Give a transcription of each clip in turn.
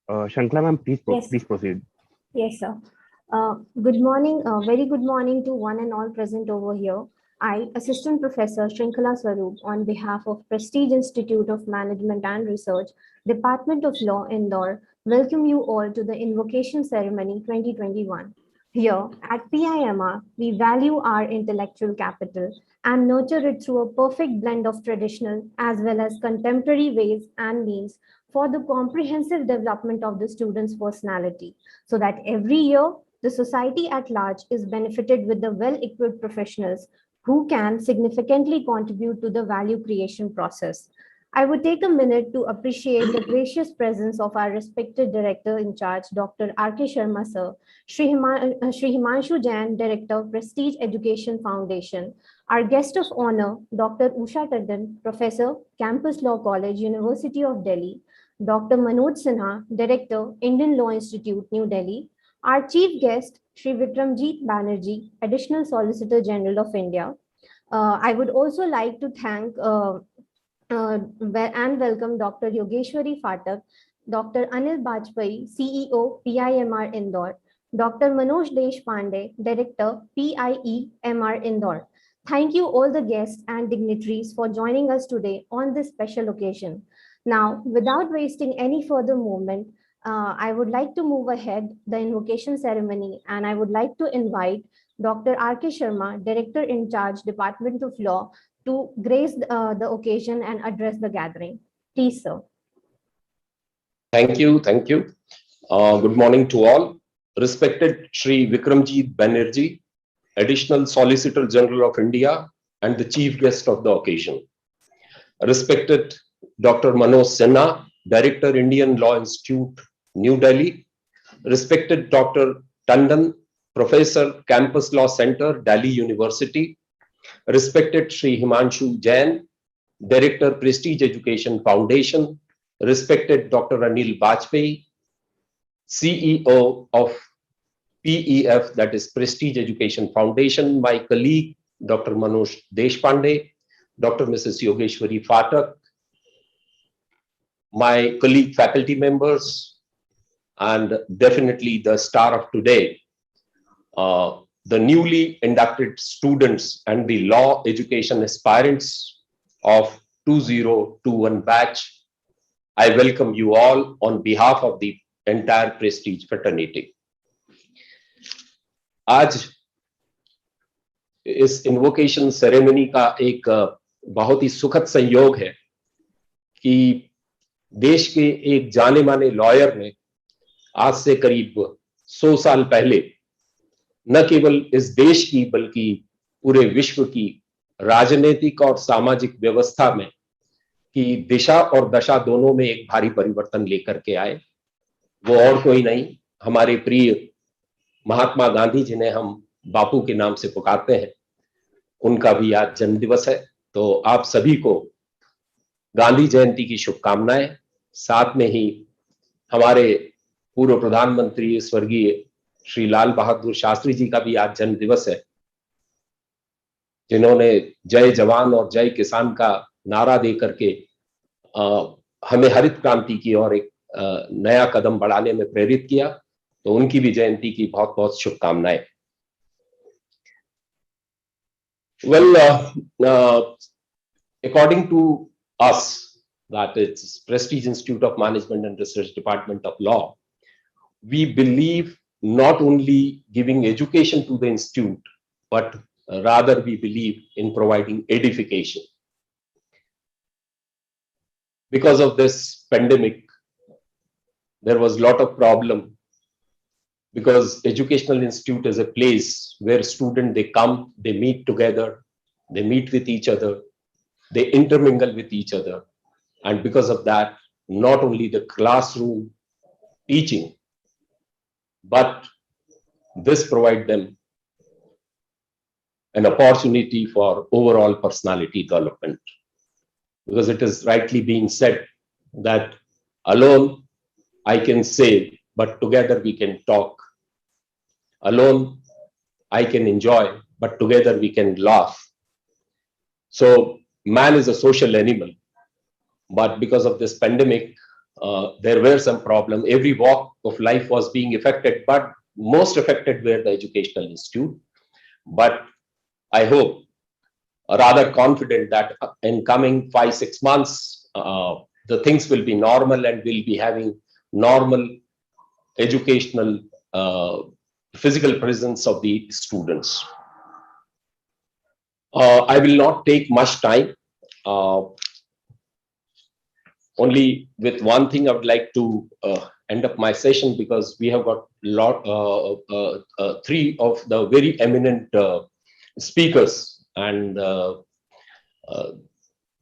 Shankla ma'am, Yes, please proceed. yes, sir. Good morning, very good morning to one and all present over here. I, Assistant Professor Shrinkala Swaroop, on behalf of Prestige Institute of Management and Research, Department of Law, Indore, welcome you all to the Invocation Ceremony 2021. Here at PIMR, we value our intellectual capital and nurture it through a perfect blend of traditional as well as contemporary ways and means for the comprehensive development of the student's personality, so that every year the society at large is benefited with the well-equipped professionals who can significantly contribute to the value creation process. I would take a minute to appreciate the gracious presence of our respected director in charge, Dr. R.K. Sharma sir, Shri Himanshu Jain, Director, Prestige Education Foundation, our guest of honor, Dr. Usha Tandon, Professor, Campus Law College, University of Delhi, Dr. Manoj Sinha, Director, Indian Law Institute, New Delhi, our chief guest, Sri Vikramjit Banerjee, Additional Solicitor General of India. I would also like to thank and welcome Dr. Yogeshwari Phatak, Dr. Anil Bajpai, CEO, PIMR Indore, Dr. Manoj Deshpande, Director, PIEMR Indore. Thank you all the guests and dignitaries for joining us today on this special occasion. Now, without wasting any further moment, I would like to move ahead the invocation ceremony, and I would like to invite Dr. R.K. Sharma, Director in Charge, Department of Law, to grace the occasion and address the gathering. Please, sir. Thank you. Thank you. Good morning to all. Respected Sri Vikramjit Banerjee, Additional Solicitor General of India and the Chief Guest of the occasion. Respected Dr. Manoj Sinha, Director, Indian Law Institute, New Delhi. Respected Dr. Tandon, Professor, Campus Law Center, Delhi University. Respected Sri Himanshu Jain, Director, Prestige Education Foundation. Respected Dr. Anil Bajpai, CEO of PEF, that is Prestige Education Foundation, my colleague, Dr. Manoj Deshpande, Dr. Mrs. Yogeshwari Phatak, my colleague faculty members, and definitely the star of today, the newly inducted students and the law education aspirants of 2021 batch. I welcome you all on behalf of the entire Prestige fraternity. आज इस invocation ceremony का एक बहुत ही सुखद संयोग है कि देश के एक जाने माने लॉयर ने आज से करीब 100 साल पहले न केवल इस देश की बल्कि पूरे विश्व की राजनीतिक और सामाजिक व्यवस्था में की दिशा और दशा दोनों में एक भारी परिवर्तन लेकर के आए। वो और कोई नहीं, हमारे प्रिय महात्मा गांधी जिन्हें हम बापू के नाम से पुकारते हैं, उनका भी आज जन्म दिवस है। तो आप सभी को गांधी जयंती की शुभकामनाएं। साथ में ही हमारे पूर्व प्रधानमंत्री स्वर्गीय श्री लाल बहादुर शास्त्री जी का भी आज जन्म दिवस है, जिन्होंने जय जवान और जय किसान का नारा दे करके हमें हरित क्रांति की और एक नया कदम बढ़ाने में प्रेरित किया। तो उनकी भी जयंती की बहुत बहुत शुभकामनाएं। Well, according to us, that is Prestige Institute of Management and Research Department of Law, we believe not only giving education to the institute, but rather we believe in providing edification. Because of this pandemic, there was a lot of problem, because educational institute is a place where students, they come, they meet together, they meet with each other, they intermingle with each other. And because of that, not only the classroom teaching, but this provide them an opportunity for overall personality development. Because it is rightly being said that alone I can say, but together we can talk. Alone I can enjoy, but together we can laugh. So man is a social animal, but because of this pandemic, there were some problems. Every walk of life was being affected, but most affected were the educational institute. But I hope, rather confident that in coming 5-6 months, the things will be normal and we'll be having normal educational physical presence of the students. I will not take much time. Only with one thing I would like to end up my session, because we have got three of the very eminent speakers, and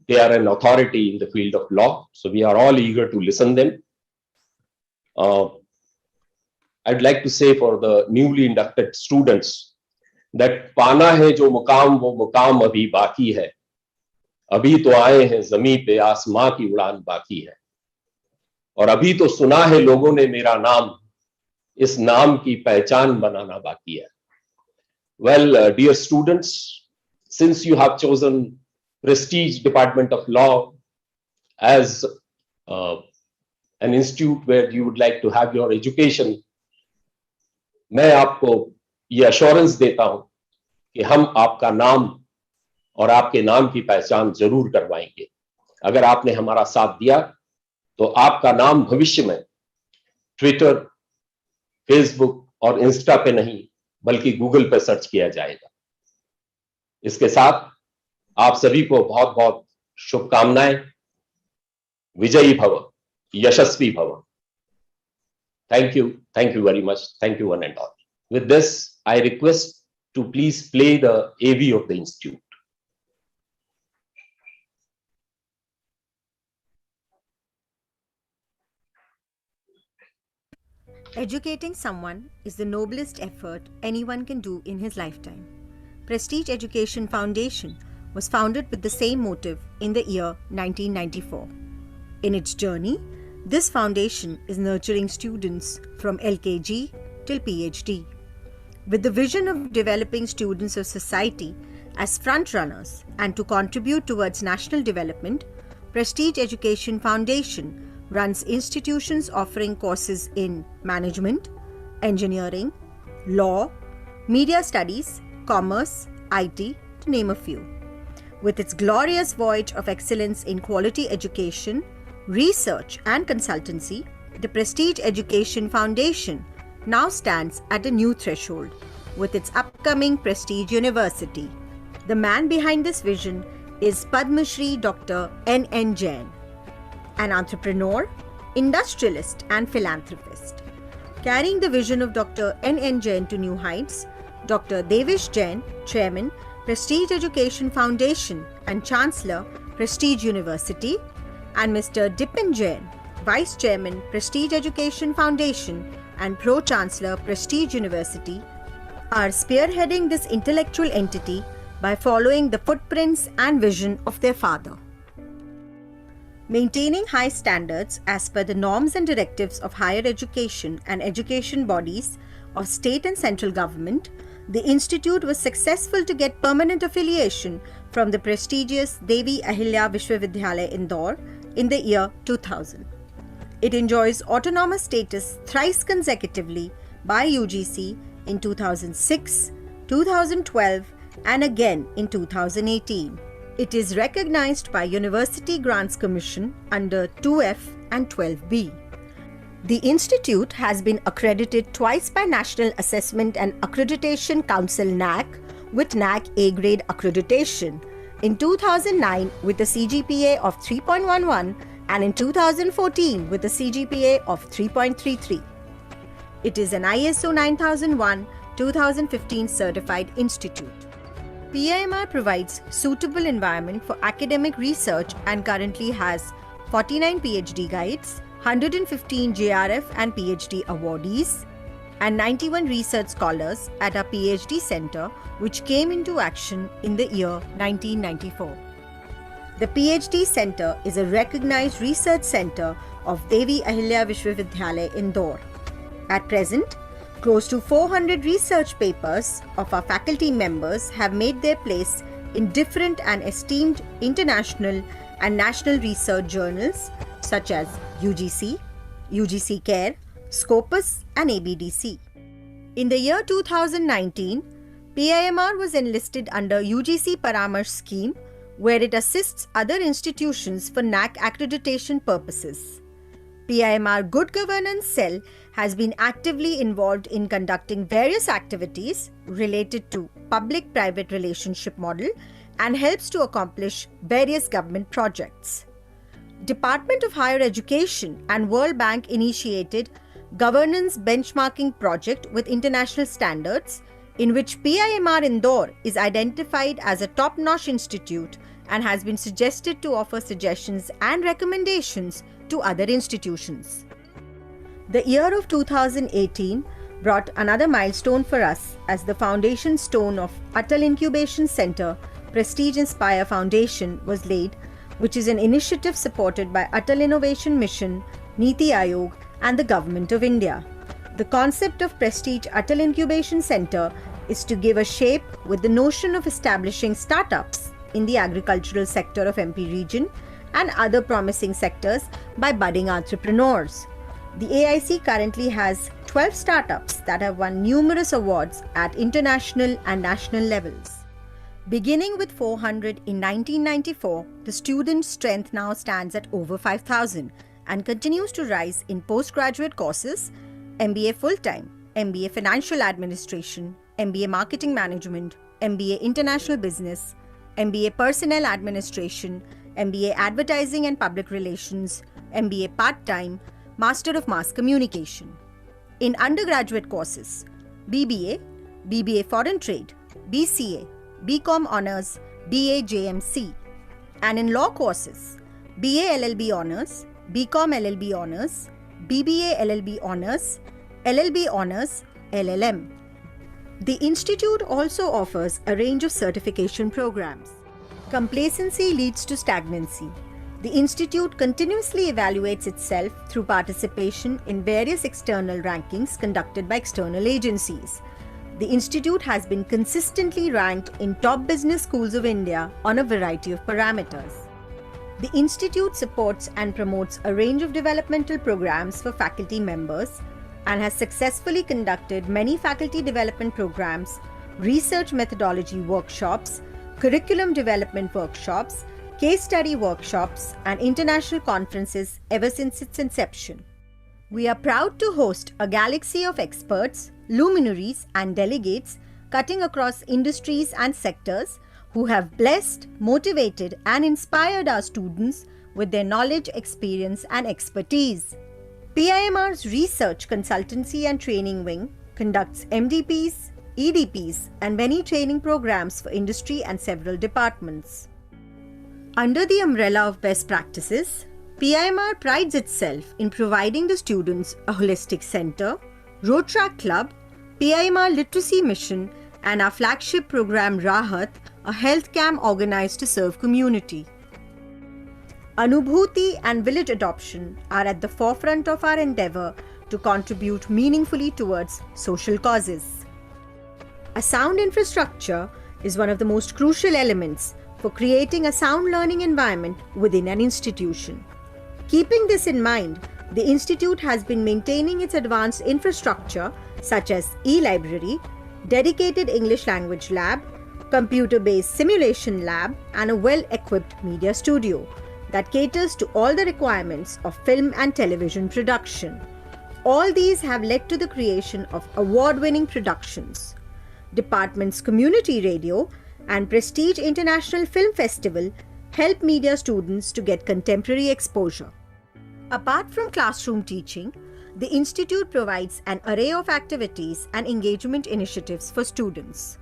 they are an authority in the field of law. So we are all eager to listen them. I'd like to say for the newly inducted students that पाना है जो मुकाम वो मुकाम अभी बाकी है, अभी तो आए हैं ज़मीन पे आसमां की उड़ान बाकी है, और अभी तो सुना है लोगों ने मेरा नाम, इस नाम की पहचान बनाना बाकी है. Well, dear students, since you have chosen Prestige Department of Law as an institute where you would like to have your education, मैं आपको ये अश्योरेंस देता हूं कि हम आपका नाम और आपके नाम की पहचान जरूर करवाएंगे. अगर आपने हमारा साथ दिया तो आपका नाम भविष्य में ट्विटर, फेसबुक और इंस्टा पे नहीं बल्कि गूगल पे सर्च किया जाएगा. इसके साथ आप सभी को बहुत बहुत शुभकामनाएं. विजयी भव, यशस्वी भव. Thank you very much. Thank you one and all. With this, I request to please play the AV of the institute. Educating someone is the noblest effort anyone can do in his lifetime. Prestige Education Foundation was founded with the same motive in the year 1994. In its journey, this foundation is nurturing students from LKG till PhD, with the vision of developing students of society as front runners and to contribute towards national development. Prestige Education Foundation runs institutions offering courses in management, engineering, law, media studies, commerce, IT, to name a few. With its glorious voyage of excellence in quality education, research and consultancy, the Prestige Education Foundation now stands at a new threshold with its upcoming Prestige University. The man behind this vision is Padma Shri Dr. N. Jain, an entrepreneur, industrialist and philanthropist. Carrying the vision of Dr. N. Jain to new heights, Dr. Devish Jain, Chairman, Prestige Education Foundation and Chancellor, Prestige University, and Mr. Dipin Jain, Vice Chairman, Prestige Education Foundation and Pro-Chancellor, Prestige University, are spearheading this intellectual entity by following the footprints and vision of their father. Maintaining high standards as per the norms and directives of higher education and education bodies of state and central government, the institute was successful to get permanent affiliation from the prestigious Devi Ahilya Vishwavidyalaya Indore in the year 2000. It enjoys autonomous status thrice consecutively by UGC in 2006, 2012 and again in 2018. It is recognized by University Grants Commission under 2F and 12B. The institute has been accredited twice by National Assessment and Accreditation Council NAC with NAC A-grade accreditation, in 2009 with a CGPA of 3.11 and in 2014 with a CGPA of 3.33. It is an ISO 9001-2015 certified institute. PIMR provides suitable environment for academic research and currently has 49 PhD guides, 115 JRF and PhD awardees, and 91 research scholars at our PhD center, which came into action in the year 1994. The PhD Center is a recognized research center of Devi Ahilya Vishwavidyalaya Indore. At present, close to 400 research papers of our faculty members have made their place in different and esteemed international and national research journals such as UGC, UGC Care, Scopus, and ABDC. In the year 2019, PIMR was enlisted under UGC Paramarsh scheme, where it assists other institutions for NAC accreditation purposes. PIMR Good Governance Cell has been actively involved in conducting various activities related to public-private relationship model and helps to accomplish various government projects. Department of Higher Education and World Bank initiated governance benchmarking project with international standards, in which PIMR Indore is identified as a top-notch institute and has been suggested to offer suggestions and recommendations to other institutions. The year of 2018 brought another milestone for us as the foundation stone of Atal Incubation Center Prestige Inspire Foundation was laid, which is an initiative supported by Atal Innovation Mission, Niti Aayog, and the Government of India. The concept of Prestige Atal Incubation Center is to give a shape with the notion of establishing startups in the agricultural sector of MP region and other promising sectors by budding entrepreneurs. The AIC currently has 12 startups that have won numerous awards at international and national levels. Beginning with 400 in 1994, the student strength now stands at over 5,000 and continues to rise in postgraduate courses, MBA full-time, MBA Financial Administration, MBA Marketing Management, MBA International Business, MBA Personnel Administration, MBA Advertising and Public Relations, MBA Part-Time, Master of Mass Communication. In undergraduate courses, BBA, BBA Foreign Trade, BCA, BCom Honours, BA JMC. And in law courses, BA LLB Honours, BCom LLB Honours, BBA LLB Honours, LLB Honours, LLM. The institute also offers a range of certification programs. Complacency leads to stagnancy. The institute continuously evaluates itself through participation in various external rankings conducted by external agencies. The institute has been consistently ranked in top business schools of India on a variety of parameters. The institute supports and promotes a range of developmental programs for faculty members and has successfully conducted many faculty development programs, research methodology workshops, curriculum development workshops, case study workshops, and international conferences ever since its inception. We are proud to host a galaxy of experts, luminaries, and delegates cutting across industries and sectors who have blessed, motivated, and inspired our students with their knowledge, experience, and expertise. PIMR's Research Consultancy and Training Wing conducts MDPs, EDPs, and many training programs for industry and several departments. Under the umbrella of best practices, PIMR prides itself in providing the students a holistic center, road track club, PIMR literacy mission, and our flagship program Rahat, a health camp organized to serve community. Anubhuti and village adoption are at the forefront of our endeavor to contribute meaningfully towards social causes. A sound infrastructure is one of the most crucial elements for creating a sound learning environment within an institution. Keeping this in mind, the institute has been maintaining its advanced infrastructure such as e-library, dedicated English language lab, computer-based simulation lab, and a well-equipped media studio that caters to all the requirements of film and television production. All these have led to the creation of award-winning productions. Department's community radio and Prestige International Film Festival help media students to get contemporary exposure. Apart from classroom teaching, the institute provides an array of activities and engagement initiatives for students.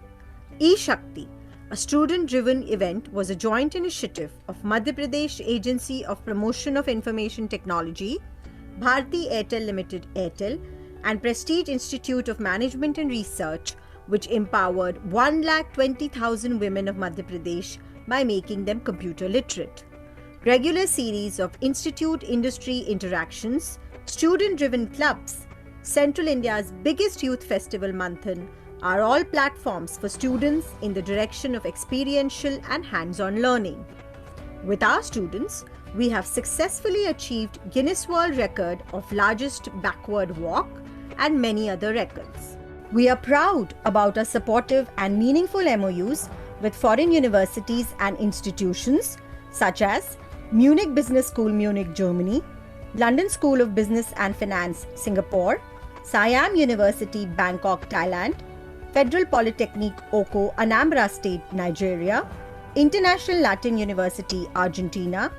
E-Shakti, a student-driven event, was a joint initiative of Madhya Pradesh Agency of Promotion of Information Technology, Bharti Airtel Limited Airtel, and Prestige Institute of Management and Research, which empowered 120,000 women of Madhya Pradesh by making them computer literate. Regular series of institute industry interactions, student-driven clubs, Central India's biggest youth festival Manthan, are all platforms for students in the direction of experiential and hands-on learning. With our students, We have successfully achieved Guinness World Record of largest backward walk and many other records. We are proud about our supportive and meaningful MOUs with foreign universities and institutions such as Munich Business School, Munich, Germany, London School of Business and Finance, Singapore, Siam University, Bangkok, Thailand, Federal Polytechnic, Oko, Anambra State, Nigeria, International Latin University, Argentina,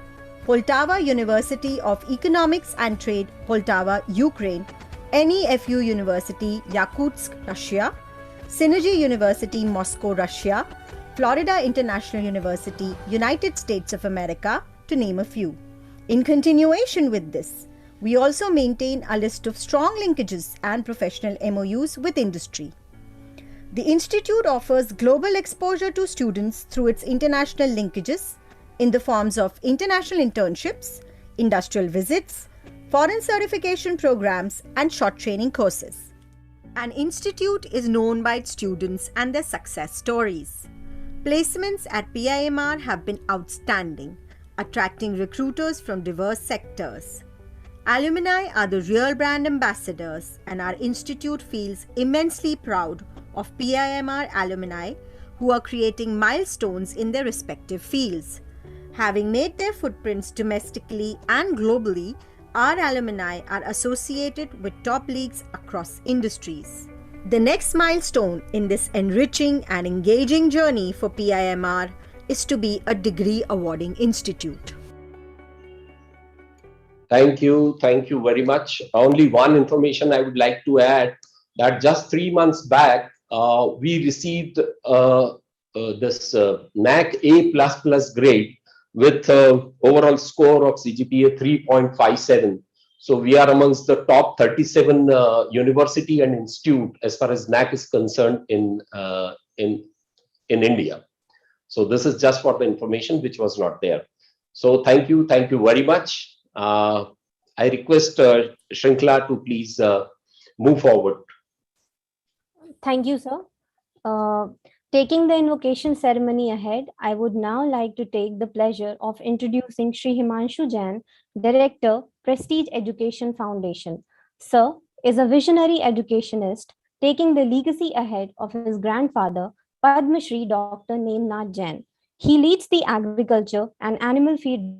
Poltava University of Economics and Trade, Poltava, Ukraine, NEFU University, Yakutsk, Russia, Synergy University, Moscow, Russia, Florida International University, United States of America, to name a few. In continuation with this, we also maintain a list of strong linkages and professional MOUs with industry. The Institute offers global exposure to students through its international linkages in the forms of international internships, industrial visits, foreign certification programs, and short training courses. An institute is known by its students and their success stories. Placements at PIMR have been outstanding, attracting recruiters from diverse sectors. Alumni are the real brand ambassadors, and our institute feels immensely proud of PIMR alumni who are creating milestones in their respective fields. Having made their footprints domestically and globally, our alumni are associated with top leagues across industries. The next milestone in this enriching and engaging journey for PIMR is to be a degree awarding institute. Thank you very much. Only one information I would like to add, that just 3 months back, we received this NAC A++ grade with overall score of CGPA 3.57. So we are amongst the top 37 university and institute as far as NAC is concerned in India. So this is just for the information which was not there. So thank you very much. I request Shrinkla to please move forward. Thank you, sir. Taking the invocation ceremony ahead, I would now like to take the pleasure of introducing Shri Himanshu Jain, Director, Prestige Education Foundation. Sir is a visionary educationist, taking the legacy ahead of his grandfather, Padma Shri Dr. Nemnath Jain. He leads the agriculture and animal feed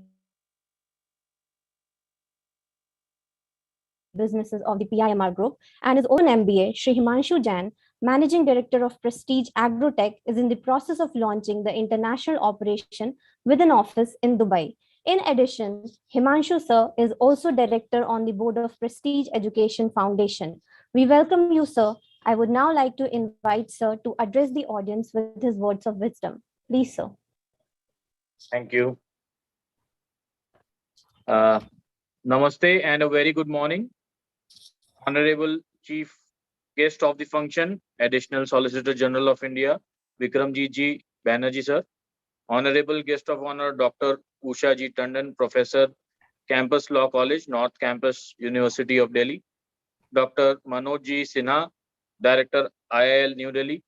businesses of the PIMR group and his own MBA. Shri Himanshu Jain, Managing Director of Prestige Agrotech, is in the process of launching the international operation with an office in Dubai. In addition, Himanshu sir is also Director on the Board of Prestige Education Foundation. We welcome you, sir. I would now like to invite sir to address the audience with his words of wisdom. Please, sir. Thank you. Namaste and a very good morning. Honorable Chief Guest of the function, Additional Solicitor General of India, Vikramjit Ji Banerjee sir. Honorable Guest of Honor, Dr. Usha Ji Tandon, Professor, Campus Law College, North Campus, University of Delhi. Dr. Manoj Ji Sinha, Director, IIL New Delhi.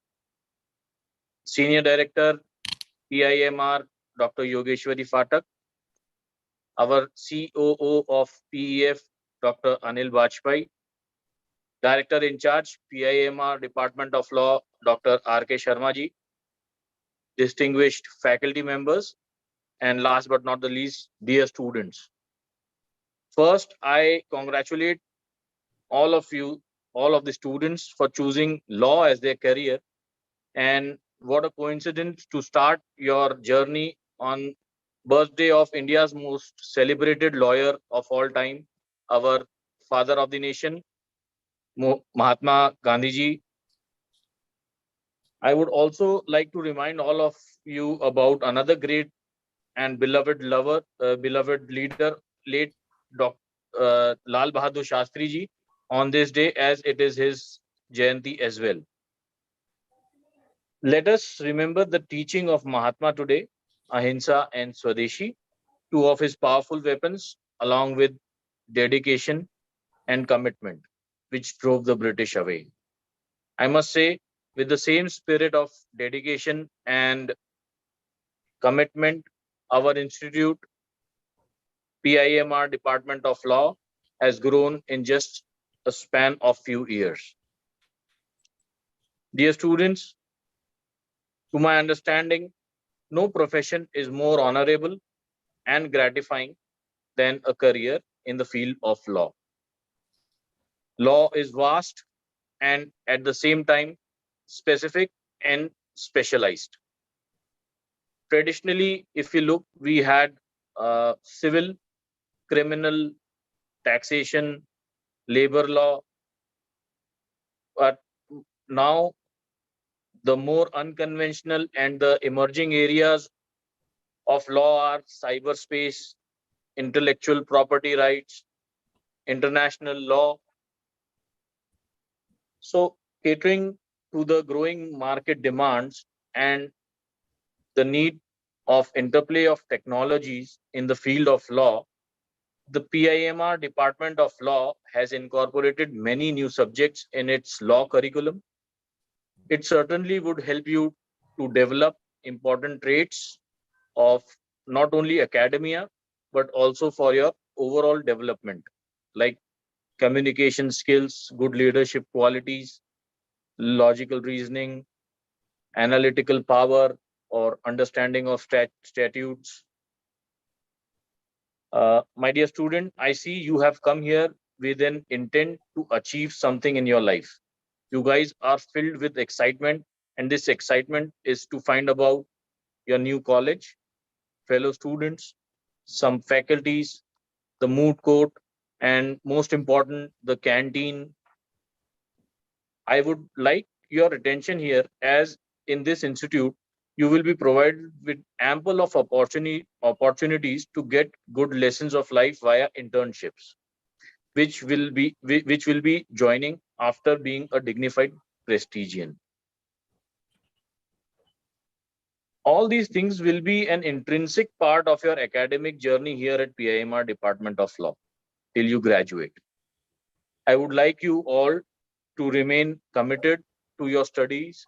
Senior Director, PIMR, Dr. Yogeshwari Phatak. Our COO of PEF, Dr. Anil Bajpai. Director in charge, PIMR Department of Law, Dr. R.K. Sharma Ji. Distinguished faculty members, and last but not the least, dear students. First, I congratulate all of you, all of the students, for choosing law as their career. And what a coincidence to start your journey on birthday of India's most celebrated lawyer of all time, our father of the nation, Mahatma Gandhi Ji. I would also like to remind all of you about another great and beloved leader, late Dr. Lal Bahadur Shastri Ji, on this day, as it is his Jayanti as well. Let us remember the teaching of Mahatma today, Ahimsa and Swadeshi, two of his powerful weapons, along with dedication and commitment, which drove the British away. I must say, with the same spirit of dedication and commitment, our institute PIMR Department of Law has grown in just a span of few years. Dear students, to my understanding, no profession is more honorable and gratifying than a career in the field of law. Law is vast and at the same time specific and specialized. Traditionally, if you look, we had civil, criminal, taxation, labor law, but now the more unconventional and the emerging areas of law are cyberspace, intellectual property rights, international law. So, catering to the growing market demands and the need of interplay of technologies in the field of law, the PIMR Department of Law has incorporated many new subjects in its law curriculum. It certainly would help you to develop important traits of not only academia, but also for your overall development, like communication skills, good leadership qualities, logical reasoning, analytical power, or understanding of statutes. My dear student, I see you have come here with an intent to achieve something in your life. You guys are filled with excitement, and this excitement is to find about your new college, fellow students, some faculties, the moot court, and most important, the canteen. I would like your attention here as in this institute, you will be provided with ample of opportunities to get good lessons of life via internships, which will be joining after being a dignified prestigian. All these things will be an intrinsic part of your academic journey here at PIMR Department of Law till you graduate. I would like you all to remain committed to your studies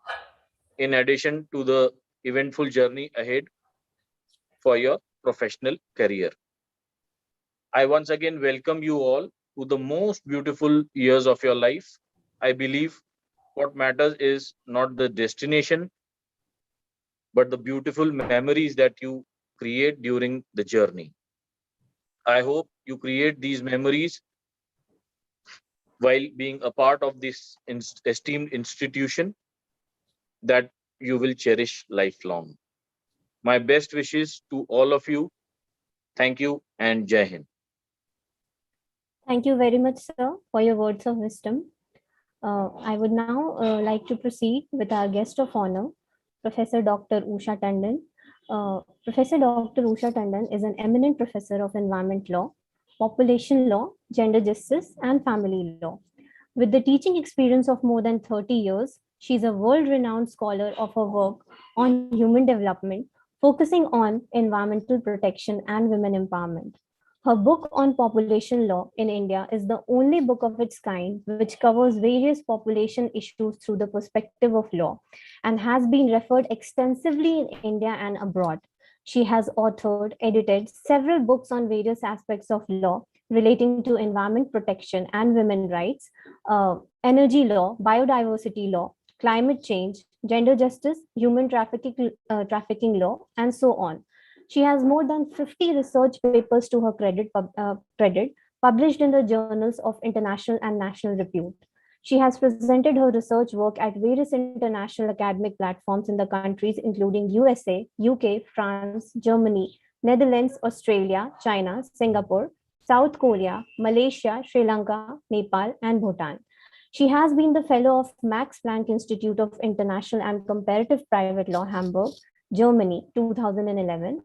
in addition to the eventful journey ahead for your professional career. I once again welcome you all to the most beautiful years of your life. I believe what matters is not the destination, but the beautiful memories that you create during the journey. I hope you create these memories while being a part of this esteemed institution that you will cherish lifelong. My best wishes to all of you. Thank you and Jai Hind. Thank you very much, sir, for your words of wisdom. I would now like to proceed with our guest of honor, Professor Dr. Usha Tandon. Professor Dr. Usha Tandon is an eminent professor of environment law, population law, gender justice, and family law. With the teaching experience of more than 30 years, she is a world-renowned scholar of her work on human development, focusing on environmental protection and women empowerment. Her book on population law in India is the only book of its kind which covers various population issues through the perspective of law and has been referred extensively in India and abroad. She has authored, edited several books on various aspects of law relating to environment protection and women rights, energy law, biodiversity law, climate change, gender justice, human trafficking law, and so on. She has more than 50 research papers to her credit, published in the journals of international and national repute. She has presented her research work at various international academic platforms in the countries including USA, UK, France, Germany, Netherlands, Australia, China, Singapore, South Korea, Malaysia, Sri Lanka, Nepal, and Bhutan. She has been the fellow of Max Planck Institute of International and Comparative Private Law, Hamburg, Germany, 2011,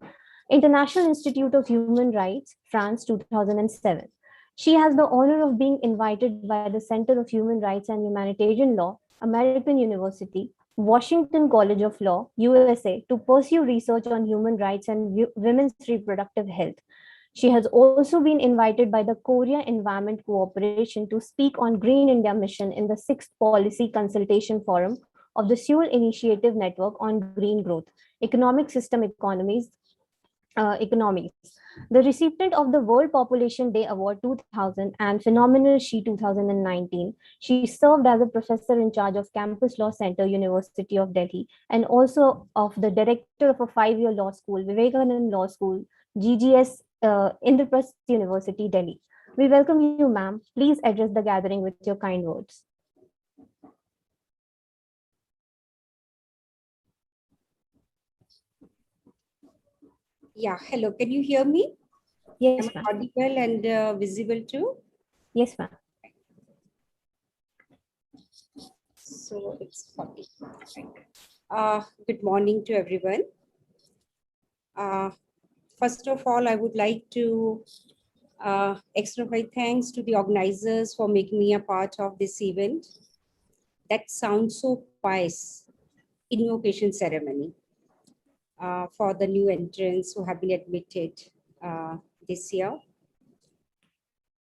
International Institute of Human Rights, France, 2007. She has the honor of being invited by the Center of Human Rights and Humanitarian Law, American University, Washington College of Law, USA, to pursue research on human rights and women's reproductive health. She has also been invited by the Korea Environment Cooperation to speak on Green India Mission in the 6th Policy Consultation Forum of the Seoul Initiative Network on Green Growth, Economic System Economies. the recipient of the World Population Day Award 2000 and Phenomenal She 2019. She served as a professor in charge of Campus Law Center, University of Delhi, and also of the director of a 5-year law school, Vivekanand Law School, GGS, Indraprasth University, Delhi. We welcome you, ma'am. Please address the gathering with your kind words. Yeah, hello. Can you hear me? Yes, Am I ma'am. audible and visible too? Yes, ma'am. So it's 40. Good morning to everyone. First of all, I would like to extend my thanks to the organizers for making me a part of this event. That sounds so pious. Invocation ceremony for the new entrants who have been admitted this year.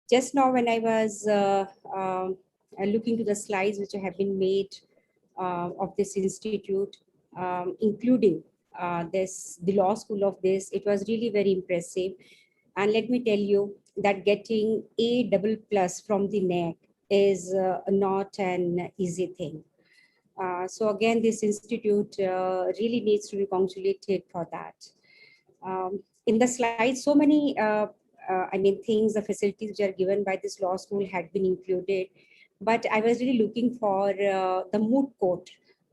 Just now when I was looking to the slides which have been made of this institute, including the law school of this, it was really very impressive. And let me tell you that getting A++ from the NEC is not an easy thing. So again, this institute really needs to be congratulated for that. In the slides, so many things, the facilities which are given by this law school had been included, but I was really looking for the moot court.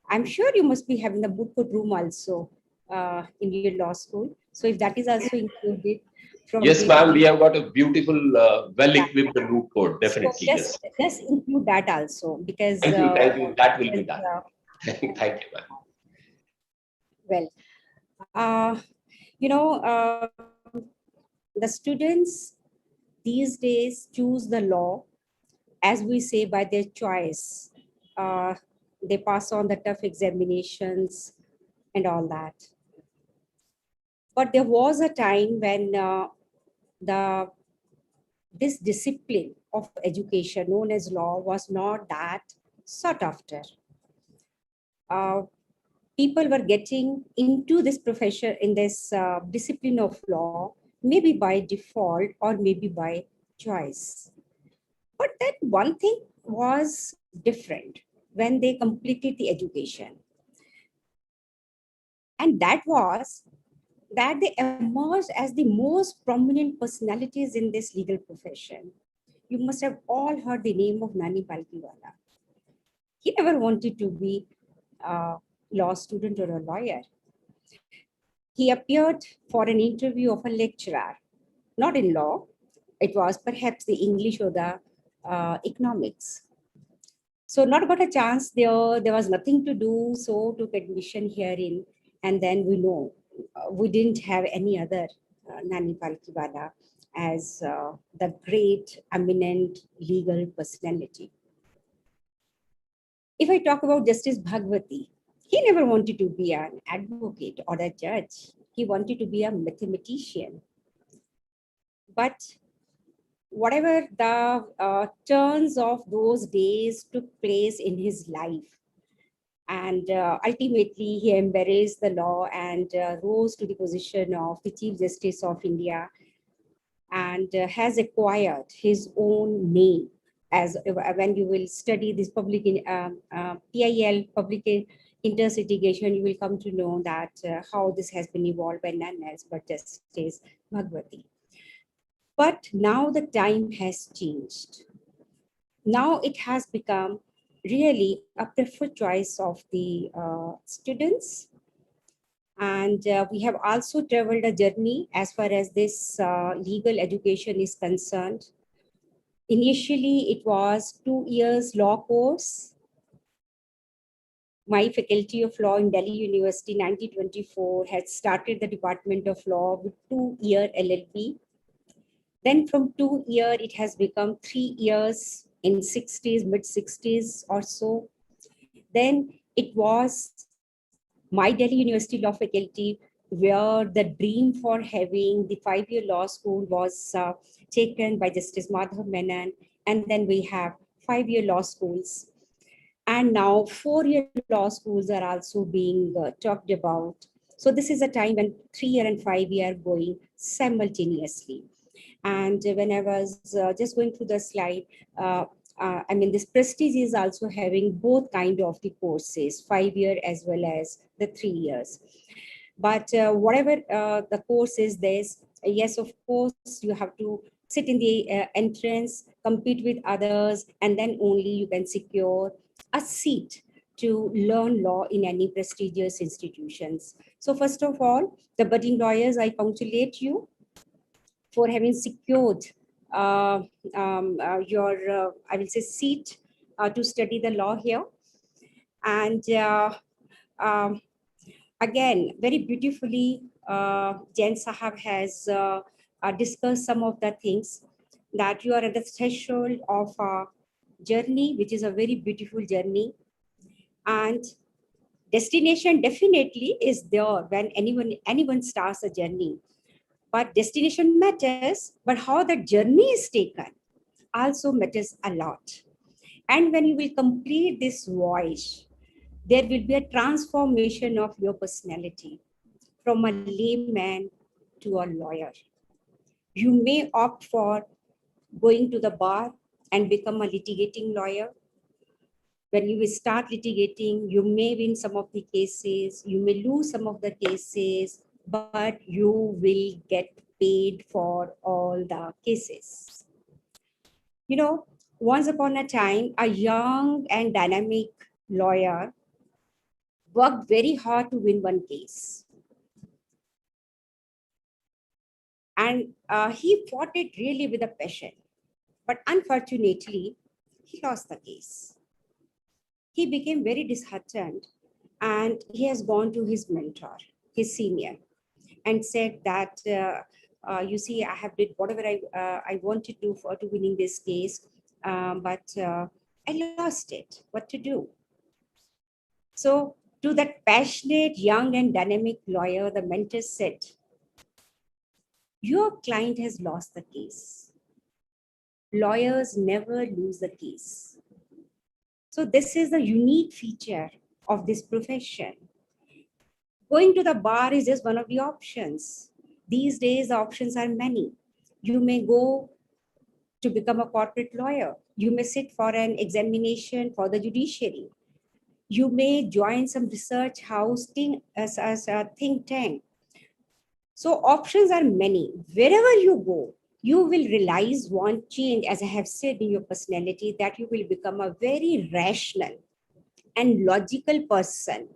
I'm sure you must be having the moot court room also in your law school. So if that is also included. Yes, ma'am, we have got a beautiful, well-equipped moot court, definitely, so just include that also, because thank you, that will be done. Thank you, ma'am. Well, the students these days choose the law, as we say, by their choice. They pass on the tough examinations and all that. But there was a time when this discipline of education known as law was not that sought after. People were getting into this profession, in this discipline of law, maybe by default or maybe by choice. But that one thing was different when they completed the education. And that was that they emerged as the most prominent personalities in this legal profession. You must have all heard the name of Nani Palkiwala. He never wanted to be a law student or a lawyer. He appeared for an interview of a lecturer, not in law. It was perhaps the English or the economics. So not got a chance there. There was nothing to do. So took admission herein. And then we know we didn't have any other Nani Palkiwala as the great, eminent legal personality. If I talk about Justice Bhagwati, he never wanted to be an advocate or a judge. He wanted to be a mathematician. But whatever the turns of those days took place in his life, and ultimately he embraced the law and rose to the position of the Chief Justice of India, and has acquired his own name. As when you will study this public PIL, public intercitation, you will come to know that how this has been evolved by none else but Justice Bhagwati. But now the time has changed. Now it has become really a preferred choice of the students. And we have also traveled a journey as far as this legal education is concerned. Initially, it was 2 years law course. My faculty of law in Delhi University, 1924, had started the Department of Law with 2-year LLB. Then from 2 years, it has become 3 years in 60s, mid-60s or so. Then it was my Delhi University Law faculty where the dream for having the 5-year law school was taken by Justice Madhav Menon. And then we have 5-year law schools. And now 4-year law schools are also being talked about. So this is a time when 3-year and 5-year are going simultaneously. And when I was just going through the slide, I mean, this Prestige is also having both kind of the courses, 5-year as well as the 3 years. But whatever the course is this, yes, of course, you have to sit in the entrance, compete with others, and then only you can secure a seat to learn law in any prestigious institutions. So first of all, the budding lawyers, I congratulate you for having secured your, I will say, seat to study the law here. And um, again, very beautifully, Jain Sahab has discussed some of the things that you are at the threshold of a journey, which is a very beautiful journey. And destination definitely is there when anyone starts a journey. But destination matters, but how the journey is taken also matters a lot. And when you will complete this voyage, there will be a transformation of your personality from a layman to a lawyer. You may opt for going to the bar and become a litigating lawyer. When you will start litigating, you may win some of the cases, you may lose some of the cases, but you will get paid for all the cases. You know, once upon a time, a young and dynamic lawyer worked very hard to win one case. And he fought it really with a passion. But unfortunately, he lost the case. He became very disheartened and he has gone to his mentor, his senior, and said that, you see, I have did whatever I wanted to for to winning this case, but I lost it. What to do? So to that passionate, young and dynamic lawyer, the mentor said, your client has lost the case. Lawyers never lose the case. So this is the unique feature of this profession. Going to the bar is just one of the options. These days, the options are many. You may go to become a corporate lawyer. You may sit for an examination for the judiciary. You may join some research house as a think tank. So options are many. Wherever you go, you will realize one change, as I have said, in your personality, that you will become a very rational and logical person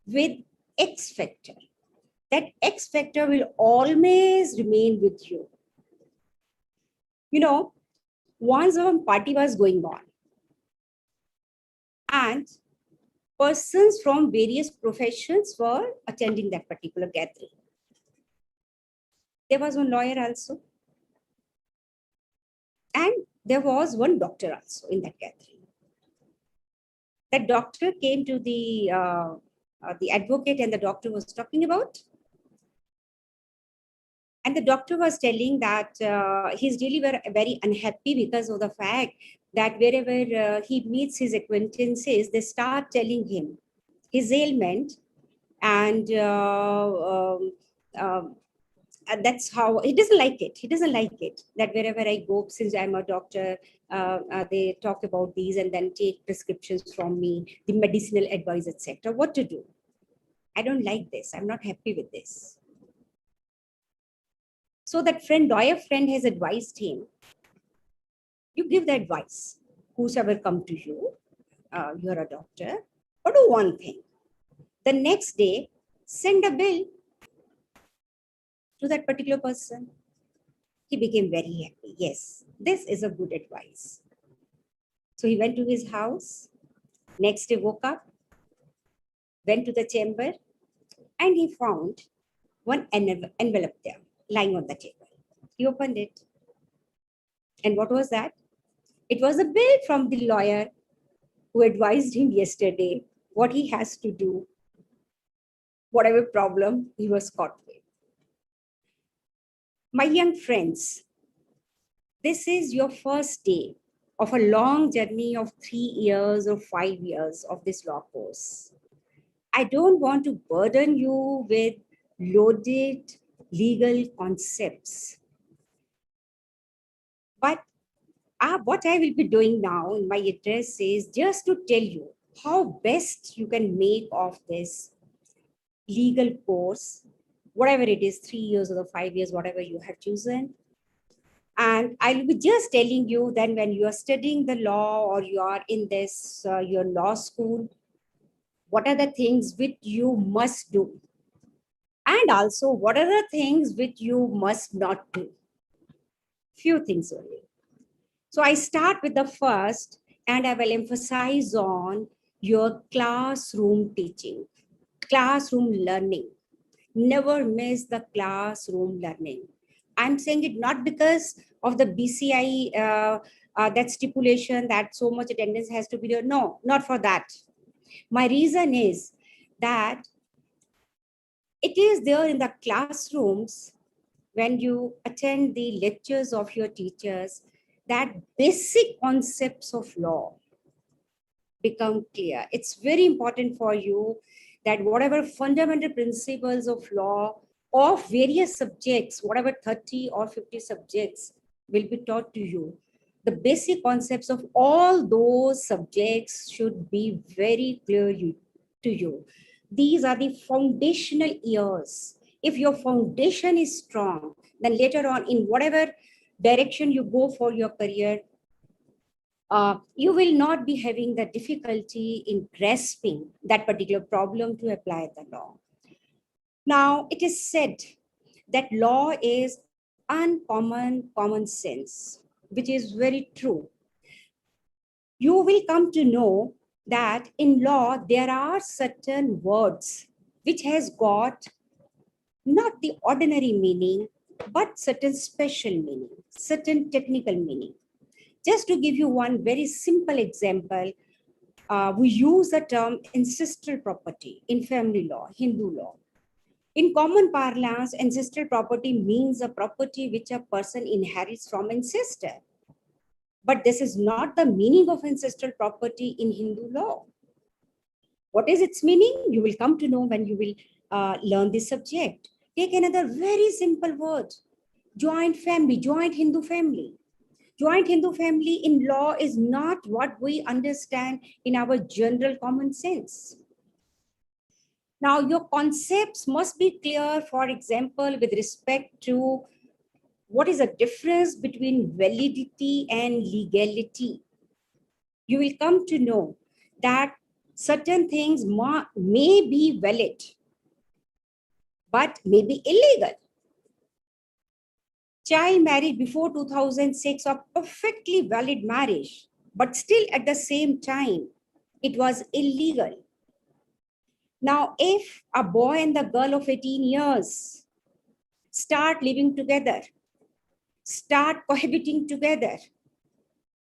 with X factor. That X factor will always remain with you. You know, once a party was going on, and persons from various professions were attending that particular gathering. There was one lawyer also, and there was one doctor also in that gathering. That doctor came to the advocate, and the doctor was talking about. And the doctor was telling that he's really very unhappy because of the fact that wherever he meets his acquaintances, they start telling him his ailment, and that's how he doesn't like it. He doesn't like it that wherever I go, since I'm a doctor, they talk about these and then take prescriptions from me, the medicinal advice, etc. What to do? I don't like this. I'm not happy with this. So that lawyer friend has advised him, you give the advice. Whosoever come to you, you're a doctor, but do one thing. The next day, send a bill to that particular person. He became very happy. Yes, this is a good advice. So he went to his house. Next day, woke up, went to the chamber, and he found one envelope there, lying on the table. He opened it. And what was that? It was a bill from the lawyer who advised him yesterday what he has to do, whatever problem he was caught with. My young friends, this is your first day of a long journey of 3 years or 5 years of this law course. I don't want to burden you with loaded legal concepts. But what I will be doing now in my address is just to tell you how best you can make of this legal course, whatever it is, 3 years or the 5 years, whatever you have chosen. And I'll be just telling you then when you are studying the law or you are in this, your law school, what are the things which you must do? And also, what are the things which you must not do? Few things only. So I start with the first, and I will emphasize on your classroom teaching, classroom learning. Never miss the classroom learning. I'm saying it not because of the BCI, that stipulation that so much attendance has to be there. No, not for that. My reason is that it is there in the classrooms when you attend the lectures of your teachers that basic concepts of law become clear. It's very important for you that whatever fundamental principles of law of various subjects, whatever 30 or 50 subjects will be taught to you, the basic concepts of all those subjects should be very clear to you. These are the foundational years. If your foundation is strong, then later on in whatever direction you go for your career, you will not be having the difficulty in grasping that particular problem to apply the law. Now, it is said that law is uncommon common sense, which is very true. You will come to know that in law, there are certain words which has got not the ordinary meaning, but certain special meaning, certain technical meaning. Just to give you one very simple example, we use the term ancestral property in family law, Hindu law. In common parlance, ancestral property means a property which a person inherits from ancestor. But this is not the meaning of ancestral property in Hindu law. What is its meaning? You will come to know when you will learn this subject. Take another very simple word, joint family, joint Hindu family. Joint Hindu family in law is not what we understand in our general common sense. Now, your concepts must be clear, for example, with respect to what is the difference between validity and legality. You will come to know that certain things may be valid, but may be illegal. Child marriage before 2006 are perfectly valid marriage, but still at the same time, it was illegal. Now, if a boy and the girl of 18 years start living together, start cohabiting together,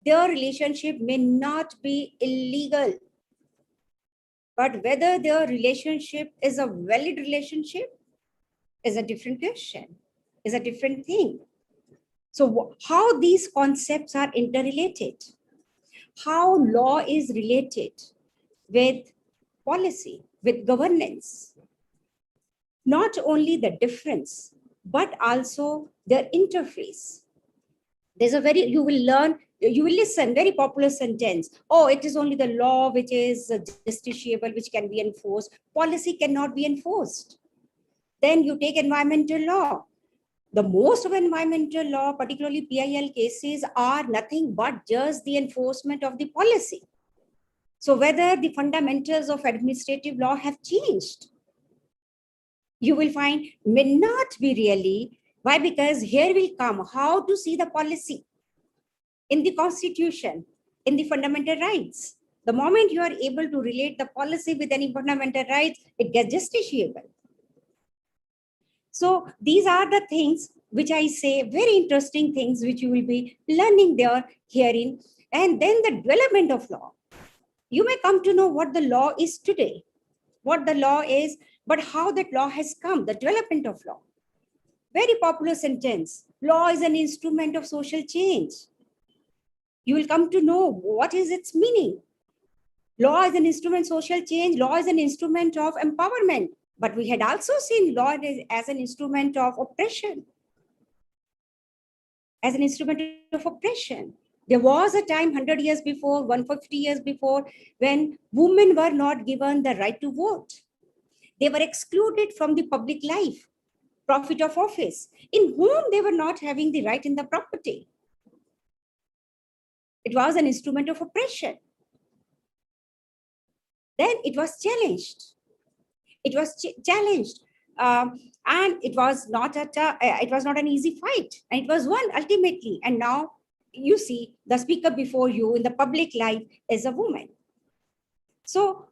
their relationship may not be illegal, but whether their relationship is a valid relationship is a different question, is a different thing. So how these concepts are interrelated, how law is related with policy, with governance, not only the difference, but also their interface. There's a very, you will learn, you will listen, very popular sentence. Oh, it is only the law which is justiciable, which can be enforced. Policy cannot be enforced. Then you take environmental law. The most of environmental law, particularly PIL cases, are nothing but just the enforcement of the policy. So whether the fundamentals of administrative law have changed, you will find may not be really. Why? Because here will come how to see the policy in the constitution, in the fundamental rights. The moment you are able to relate the policy with any fundamental rights, it gets justiciable. So these are the things which I say, very interesting things which you will be learning there, hearing. And then the development of law. You may come to know what the law is today, what the law is, but how that law has come, the development of law. Very popular sentence, law is an instrument of social change. You will come to know what is its meaning. Law is an instrument of social change, law is an instrument of empowerment. But we had also seen law as an instrument of oppression. As an instrument of oppression. There was a time 100 years before, 150 years before, when women were not given the right to vote. They were excluded from the public life, profit of office, in whom they were not having the right in the property. It was an instrument of oppression. Then it was challenged. It was challenged. And it was not an easy fight. And it was won ultimately. And now you see the speaker before you in the public life is a woman. So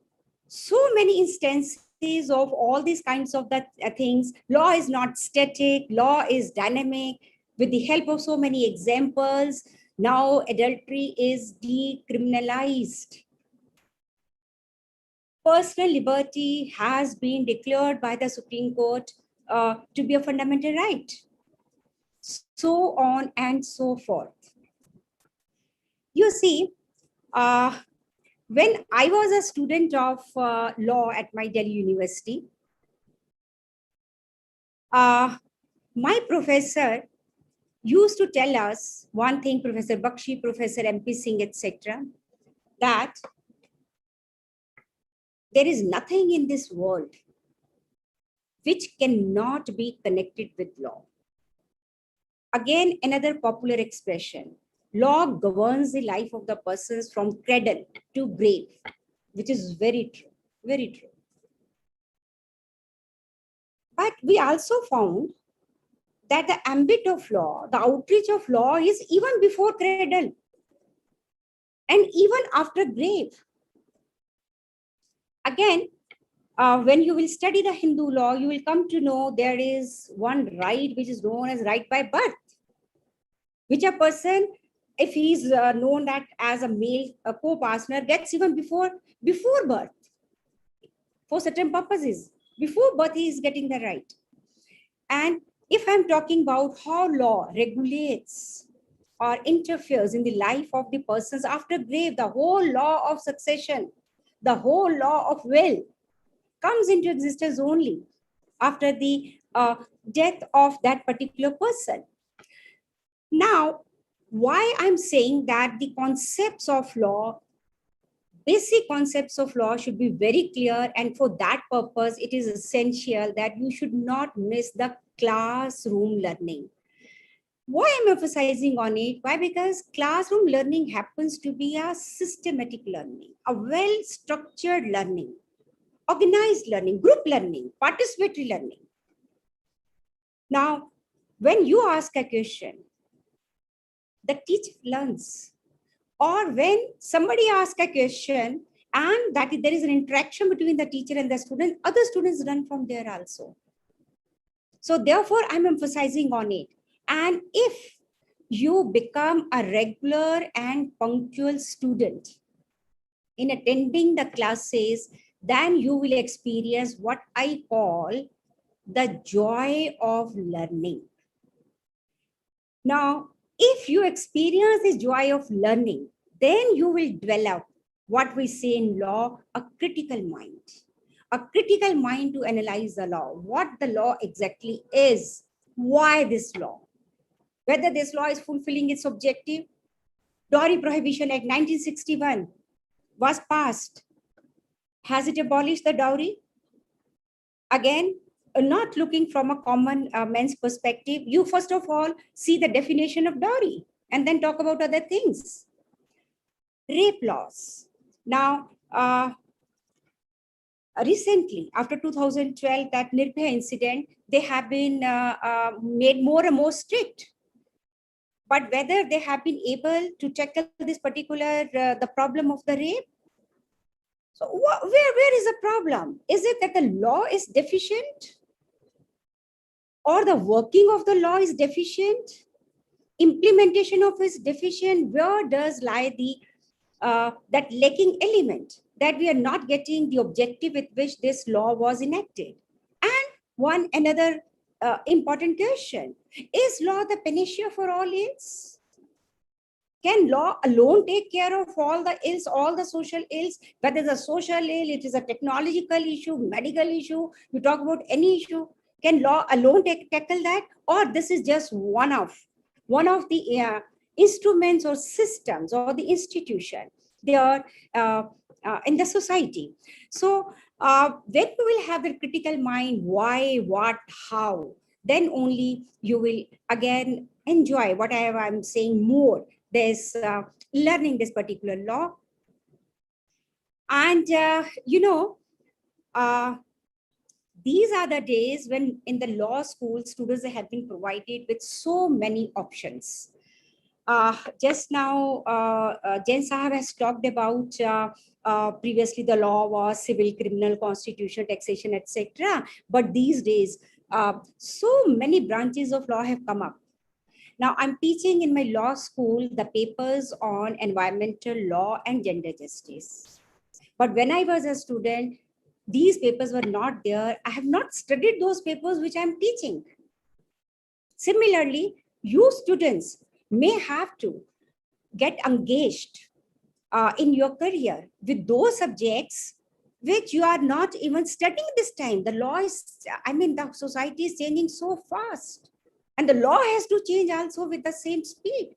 many instances of all these kinds of things. Law is not static. Law is dynamic. With the help of so many examples, now adultery is decriminalized. Personal liberty has been declared by the Supreme Court to be a fundamental right. So on and so forth. You see, when I was a student of law at my Delhi University, my professor used to tell us one thing, Professor Bakshi, Professor MP Singh, etc., that there is nothing in this world which cannot be connected with law. Again, another popular expression, law governs the life of the persons from cradle to grave, which is very true, very true. But we also found that the ambit of law, the outreach of law is even before cradle and even after grave. Again, when you will study the Hindu law, you will come to know there is one right which is known as right by birth, which a person, if he is known that as a male co-partner, gets even before birth for certain purposes. Before birth, he is getting the right. And if I'm talking about how law regulates or interferes in the life of the persons after grave, the whole law of succession, the whole law of will comes into existence only after the death of that particular person. Now, why I'm saying that the concepts of law, basic concepts of law should be very clear, and for that purpose, it is essential that you should not miss the classroom learning. Why I'm emphasizing on it? Why? Because classroom learning happens to be a systematic learning, a well-structured learning, organized learning, group learning, participatory learning. Now, when you ask a question, the teacher learns. Or when somebody asks a question and that there is an interaction between the teacher and the student, other students learn from there also. So therefore, I'm emphasizing on it. And if you become a regular and punctual student in attending the classes, then you will experience what I call the joy of learning. Now, if you experience the joy of learning, then you will develop what we say in law, a critical mind. A critical mind to analyze the law, what the law exactly is, why this law, whether this law is fulfilling its objective. Dowry Prohibition Act 1961 was passed. Has it abolished the dowry? Again, not looking from a common man's perspective, you first of all see the definition of dowry and then talk about other things. Rape laws. Now, recently, after 2012, that Nirbhaya incident, they have been made more and more strict. But whether they have been able to tackle this particular, the problem of the rape, so where is the problem? Is it that the law is deficient? Or the working of the law is deficient? Implementation of it is deficient? Where does lie the that lacking element, that we are not getting the objective with which this law was enacted? And another important question, is law the panacea for all ills? Can law alone take care of all the ills, all the social ills? Whether it's a social ill, it is a technological issue, medical issue, you talk about any issue. Can law alone tackle that? Or this is just one of the instruments or systems or the institution they are in the society. So when you will have the critical mind, why, what, how, then only you will again enjoy whatever I'm saying more. There's learning this particular law. And, uh, these are the days when in the law school, students have been provided with so many options. Just now, Jain Sahab has talked about previously the law was civil, criminal, constitution, taxation, etc. But these days, so many branches of law have come up. Now, I'm teaching in my law school the papers on environmental law and gender justice. But when I was a student, these papers were not there. I have not studied those papers which I'm teaching. Similarly, you students may have to get engaged in your career with those subjects which you are not even studying this time. The law is, the society is changing so fast. And the law has to change also with the same speed.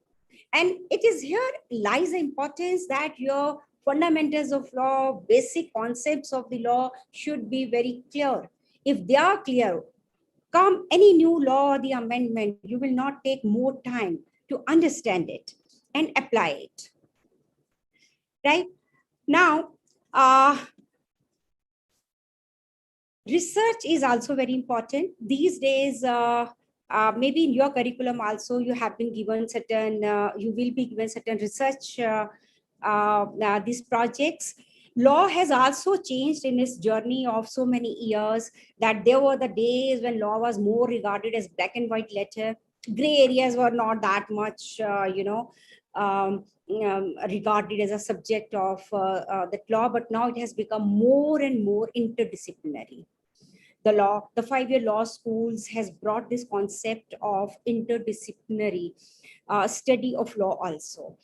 And it is here lies the importance that your fundamentals of law, basic concepts of the law should be very clear. If they are clear, come any new law or the amendment, you will not take more time to understand it and apply it. Right? Now, research is also very important. These days, maybe in your curriculum also, you have been given certain, you will be given certain research, these projects. Law has also changed in its journey of so many years that there were the days when law was more regarded as black and white letter. Gray areas were not that much, regarded as a subject of that law, but now it has become more and more interdisciplinary. The 5-year law schools has brought this concept of interdisciplinary study of law also.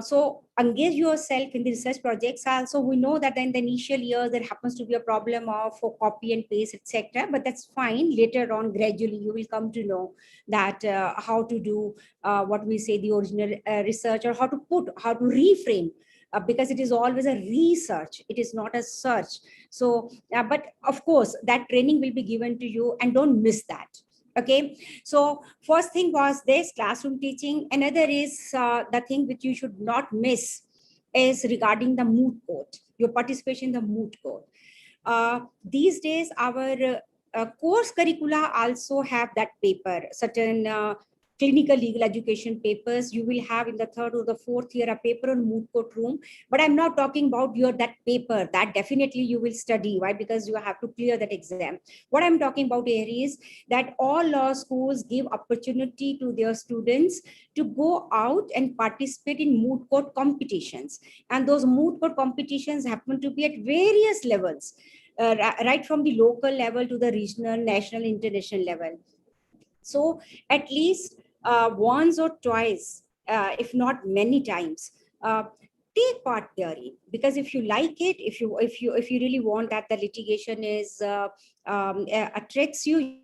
So engage yourself in the research projects. Also, we know that in the initial years there happens to be a problem of copy and paste, etc. But that's fine. Later on, gradually, you will come to know that how to do what we say the original research, or how to reframe. Because it is always a research, it is not a search. So, but of course, that training will be given to you, and don't miss that. Okay, so first thing was this classroom teaching. Another is the thing which you should not miss is regarding the moot court, your participation in the moot court. These days, our course curricula also have that paper, certain clinical legal education papers. You will have in the 3rd or the 4th year a paper on moot court room. But I'm not talking about that paper. That definitely you will study. Why? Because you have to clear that exam. What I'm talking about here is that all law schools give opportunity to their students to go out and participate in moot court competitions. And those moot court competitions happen to be at various levels. Right from the local level to the regional, national, international level. So at least once or twice, if not many times, take part therein. Because if you like it, if you really want that the litigation is attracts you.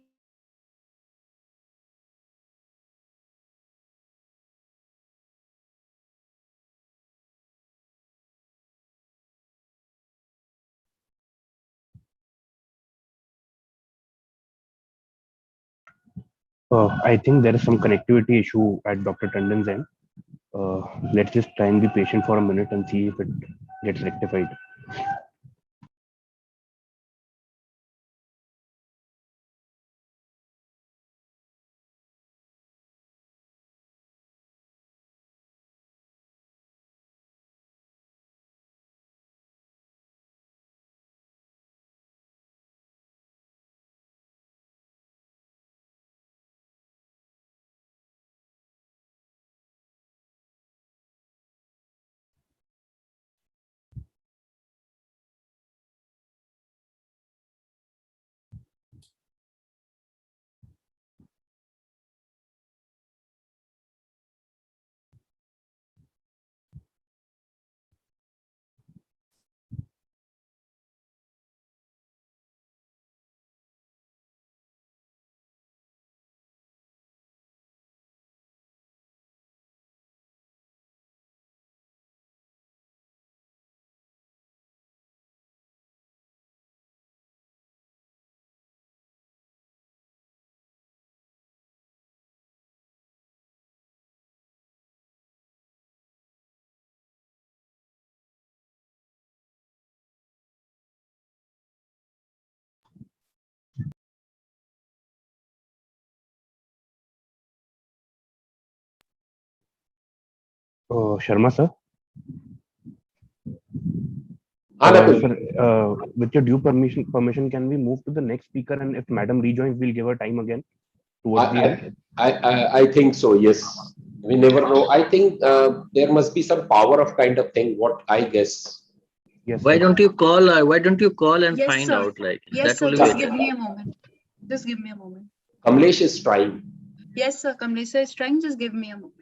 I think there is some connectivity issue at Dr. Tandon's end. Let's just try and be patient for a minute and see if it gets rectified. Sharma sir. Sir, with your due permission, can we move to the next speaker? And if Madam rejoins, we'll give her time again towards the end. I think so. Yes, we never know. I think there must be some power of kind of thing. What I guess. Yes. Why don't you call? Why don't you call and Yes, find sir. out? Like Yes, that sir. will Just be give better. me a moment. Just give me a moment. Kamlesh is trying. Yes, sir. Kamlesh sir is trying. Just give me a moment.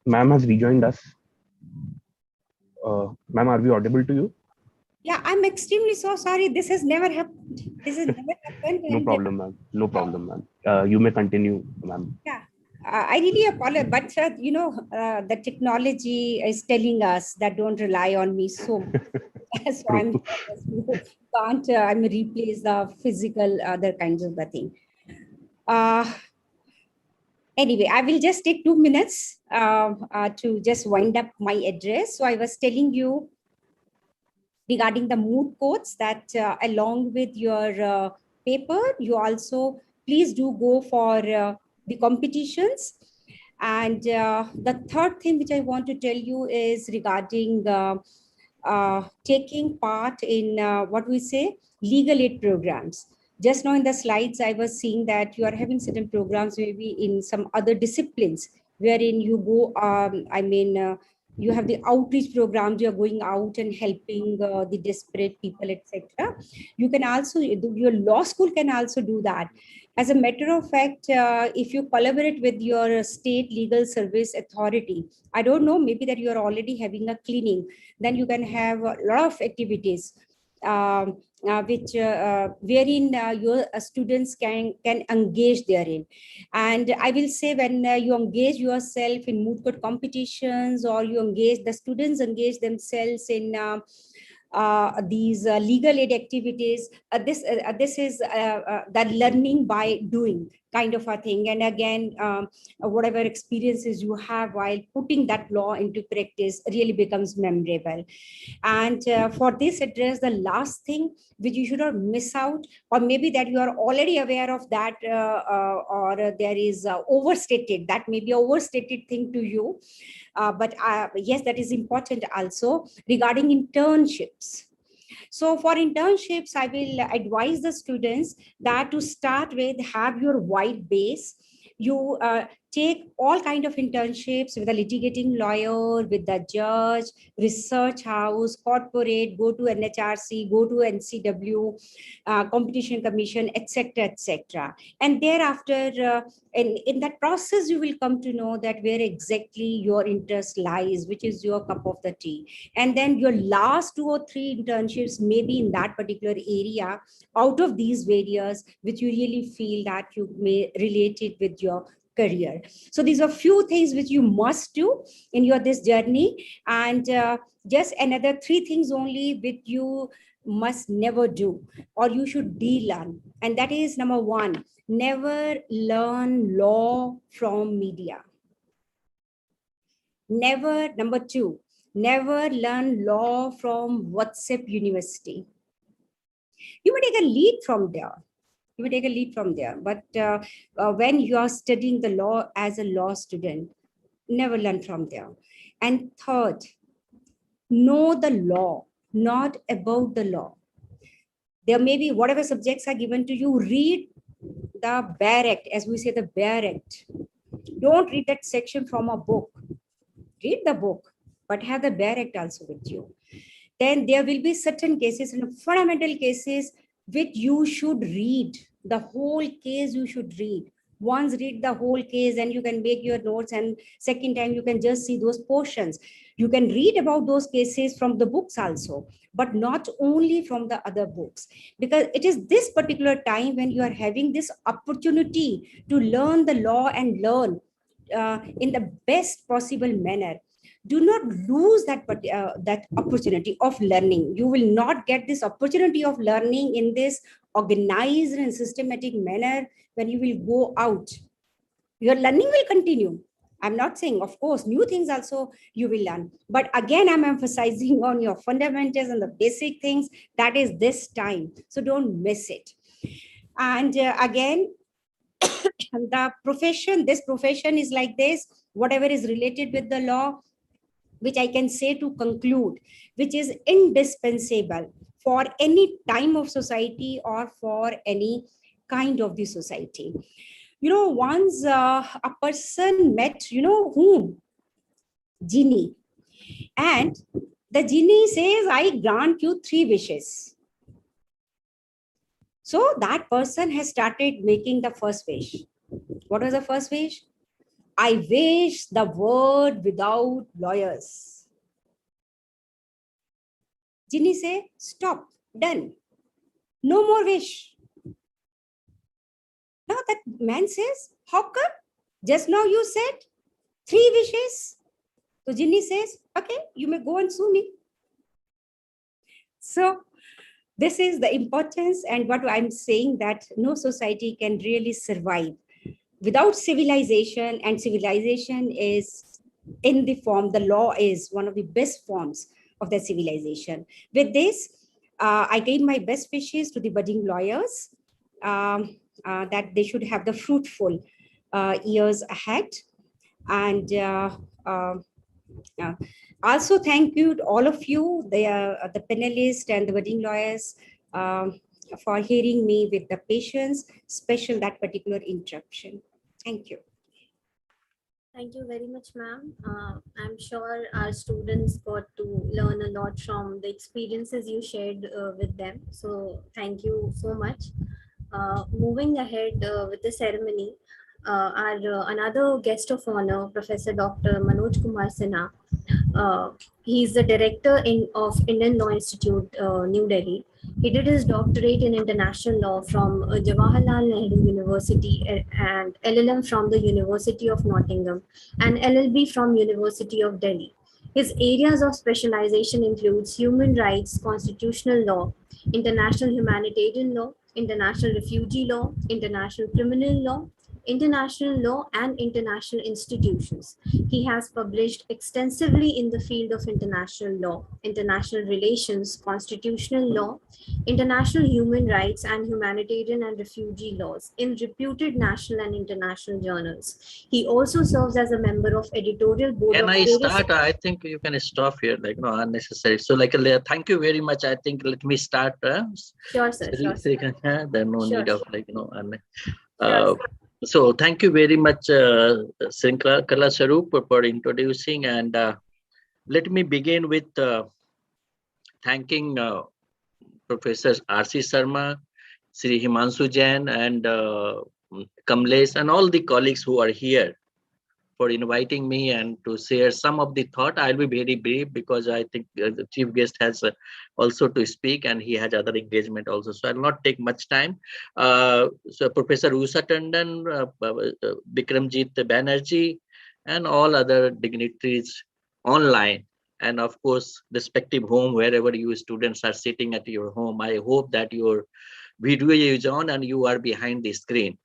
Ma'am has rejoined us. Ma'am, are we audible to you? Yeah, I'm extremely so sorry. This has never happened. This has never happened. No problem, ma'am. No problem, ma'am. You may continue, ma'am. Yeah, I really apologize, but the technology is telling us that don't rely on me so much. So I'm replace the physical other kinds of the thing. Anyway, I will just take 2 minutes to just wind up my address. So I was telling you regarding the mood codes that along with your paper, you also please do go for the competitions. And the third thing which I want to tell you is regarding taking part in what we say legal aid programs. Just now in the slides, I was seeing that you are having certain programs maybe in some other disciplines wherein you go, you have the outreach programs, you're going out and helping the desperate people, etc. You can also, your law school can also do that. As a matter of fact, if you collaborate with your state legal service authority, I don't know, maybe that you're already having a cleaning, then you can have a lot of activities wherein your students can engage therein. And I will say when you engage yourself in moot court competitions, or you engage, the students engage themselves in these legal aid activities, this is the learning by doing kind of a thing. And again, whatever experiences you have while putting that law into practice really becomes memorable. And for this address, the last thing which you should not miss out, or maybe that you are already aware of that, or there is overstated, that may be overstated thing to you. But yes, that is important also regarding internships. So for internships, I will advise the students that to start with, have your wide base. You take all kind of internships with a litigating lawyer, with the judge, research house, corporate, go to NHRC, go to NCW, competition commission, etc., etc. And thereafter, in that process, you will come to know that where exactly your interest lies, which is your cup of the tea. And then your last 2 or 3 internships may be in that particular area out of these various, which you really feel that you may relate it with your career. So these are few things which you must do in your this journey. And just another 3 things only which you must never do, or you should de-learn. And that is number 1, never learn law from media. Number 2, never learn law from WhatsApp University. You may take a lead from there. But when you are studying the law as a law student, never learn from there. And third, know the law, not about the law. There may be whatever subjects are given to you, read the Bare Act, as we say, the Bare Act. Don't read that section from a book. Read the book, but have the Bare Act also with you. Then there will be certain cases and fundamental cases which you should read. The whole case you should read. Once read the whole case and you can make your notes, and second time you can just see those portions. You can read about those cases from the books also, but not only from the other books, because it is this particular time when you are having this opportunity to learn the law and learn in the best possible manner. Do not lose that opportunity of learning. You will not get this opportunity of learning in this organized and systematic manner when you will go out. Your learning will continue. I'm not saying, of course, new things also you will learn. But again, I'm emphasizing on your fundamentals and the basic things. That is this time. So don't miss it. And again, this profession is like this. Whatever is related with the law, which I can say to conclude, which is indispensable for any time of society or for any kind of the society. Once a person met, whom? Genie. And the genie says, I grant you 3 wishes. So that person has started making the first wish. What was the first wish? I wish the world without lawyers. Genie say, stop, done. No more wish. Now that man says, how come? Just now you said 3 wishes. So Genie says, okay, you may go and sue me. So this is the importance, and what I'm saying, that no society can really survive without civilization, and civilization is in the form, the law is one of the best forms of the civilization. With this, I gave my best wishes to the budding lawyers, that they should have the fruitful years ahead. And also thank you to all of you, the panelists and the budding lawyers, for hearing me with the patience, special that particular interruption. Thank you. Thank you very much, ma'am. I'm sure our students got to learn a lot from the experiences you shared with them. So thank you so much. Moving ahead with the ceremony, our another guest of honor, Professor Dr. Manoj Kumar Sinha. He is the director of Indian Law Institute, New Delhi. He did his doctorate in international law from Jawaharlal Nehru University and LLM from the University of Nottingham and LLB from University of Delhi. His areas of specialization includes human rights, constitutional law, international humanitarian law, international refugee law, international criminal law, international law, and international institutions. He has published extensively in the field of international law, international relations, constitutional law, international human rights, and humanitarian and refugee laws in reputed national and international journals. He also serves as a member of editorial board Can of I various... start? I think you can stop here, like no unnecessary. So like thank you very much. I think let me start. Sure, sir. Sure, sir. There's no Sure, need of sure. like Sure, so thank you very much, Sinha Sarup, for introducing, and let me begin with thanking Professor R.C. Sharma, Sri Himanshu Jain, and Kamlesh, and all the colleagues who are here for inviting me and to share some of the thought. I'll be very brief because I think the chief guest has also to speak and he has other engagement also. So I'll not take much time. So Professor Usha Tandon, Bikramjit Banerjee, and all other dignitaries online. And of course, respective home, wherever you students are sitting at your home. I hope that your video is on and you are behind the screen.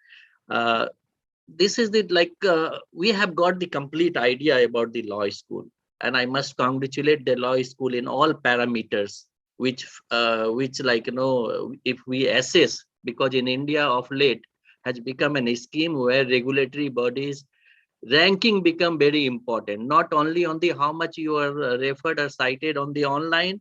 This is the we have got the complete idea about the law school, and I must congratulate the law school in all parameters, which if we assess, because in India of late has become a scheme where regulatory bodies ranking become very important, not only on the how much you are referred or cited on the online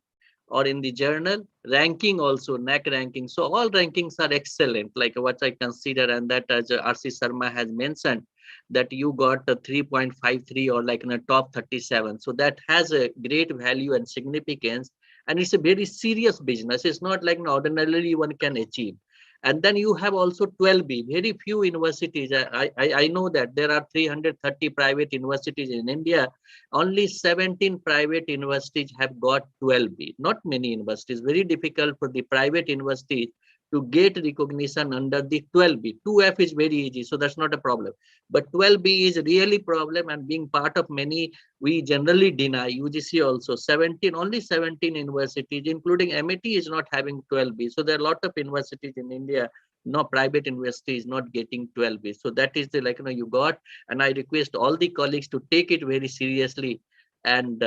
or in the journal, ranking also, NAC ranking. So all rankings are excellent, like what I consider, and that as RC Sharma has mentioned, that you got a 3.53 or like in a top 37. So that has a great value and significance. And it's a very serious business. It's not like ordinarily one can achieve. And then you have also 12B. Very few universities. I know that there are 330 private universities in India. Only 17 private universities have got 12B. Not many universities. Very difficult for the private universities to get recognition under the 12B. 2F is very easy, so that's not a problem. But 12B is really problem, and being part of many, we generally deny. UGC also 17, only 17 universities, including MIT, is not having 12B. So there are a lot of universities in India, no private universities not getting 12B. So that is the you got, and I request all the colleagues to take it very seriously and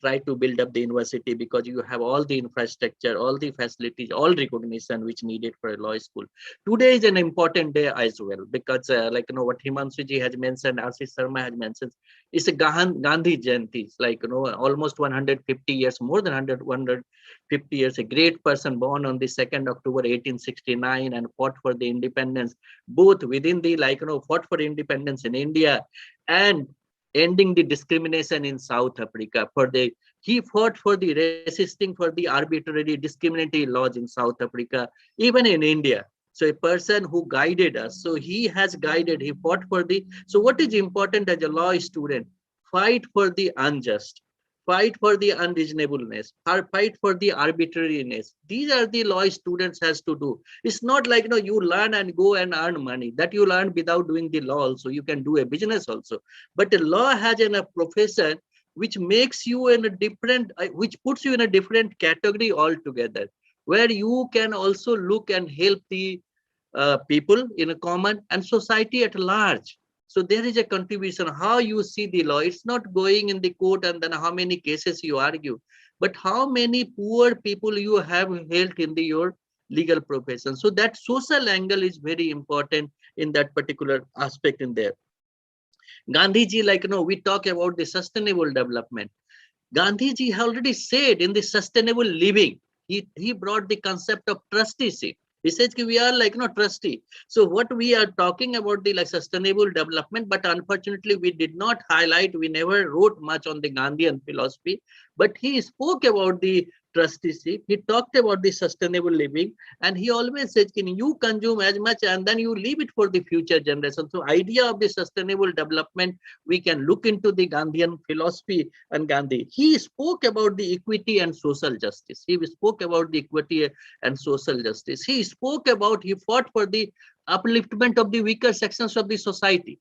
try to build up the university, because you have all the infrastructure, all the facilities, all recognition which needed for a law school. Today is an important day as well, because what Himanshu ji has mentioned, RC Sharma has mentioned, it's a Gandhi Jayanti. Almost 150 years, more than 150 years, a great person born on the 2nd October 1869 and fought for the independence, both within the fought for independence in India and ending the discrimination in South Africa. He fought for the resisting for the arbitrary discriminatory laws in South Africa, even in India. So a person who guided us, so he has guided, he fought for so what is important as a law student? Fight for the unjust, fight for the unreasonableness, or fight for the arbitrariness. These are the law students has to do. It's not like you learn and go and earn money. That you learn without doing the law also. You can do a business also. But the law has a profession which makes you in a different, which puts you in a different category altogether, where you can also look and help the people in a common and society at large. So there is a contribution, how you see the law. It's not going in the court and then how many cases you argue, but how many poor people you have helped in your legal profession. So that social angle is very important in that particular aspect in there. Gandhiji, we talk about the sustainable development. Gandhiji already said in the sustainable living, he brought the concept of trusteeship. He says we are trustee. So what we are talking about the sustainable development, but unfortunately we did not highlight, we never wrote much on the Gandhian philosophy, but he spoke about the trusteeship. He talked about the sustainable living, and he always says, can you consume as much and then you leave it for the future generation. So idea of the sustainable development, we can look into the Gandhian philosophy and Gandhi. He spoke about the equity and social justice. He spoke about the equity and social justice. He spoke about, he fought for the upliftment of the weaker sections of the society.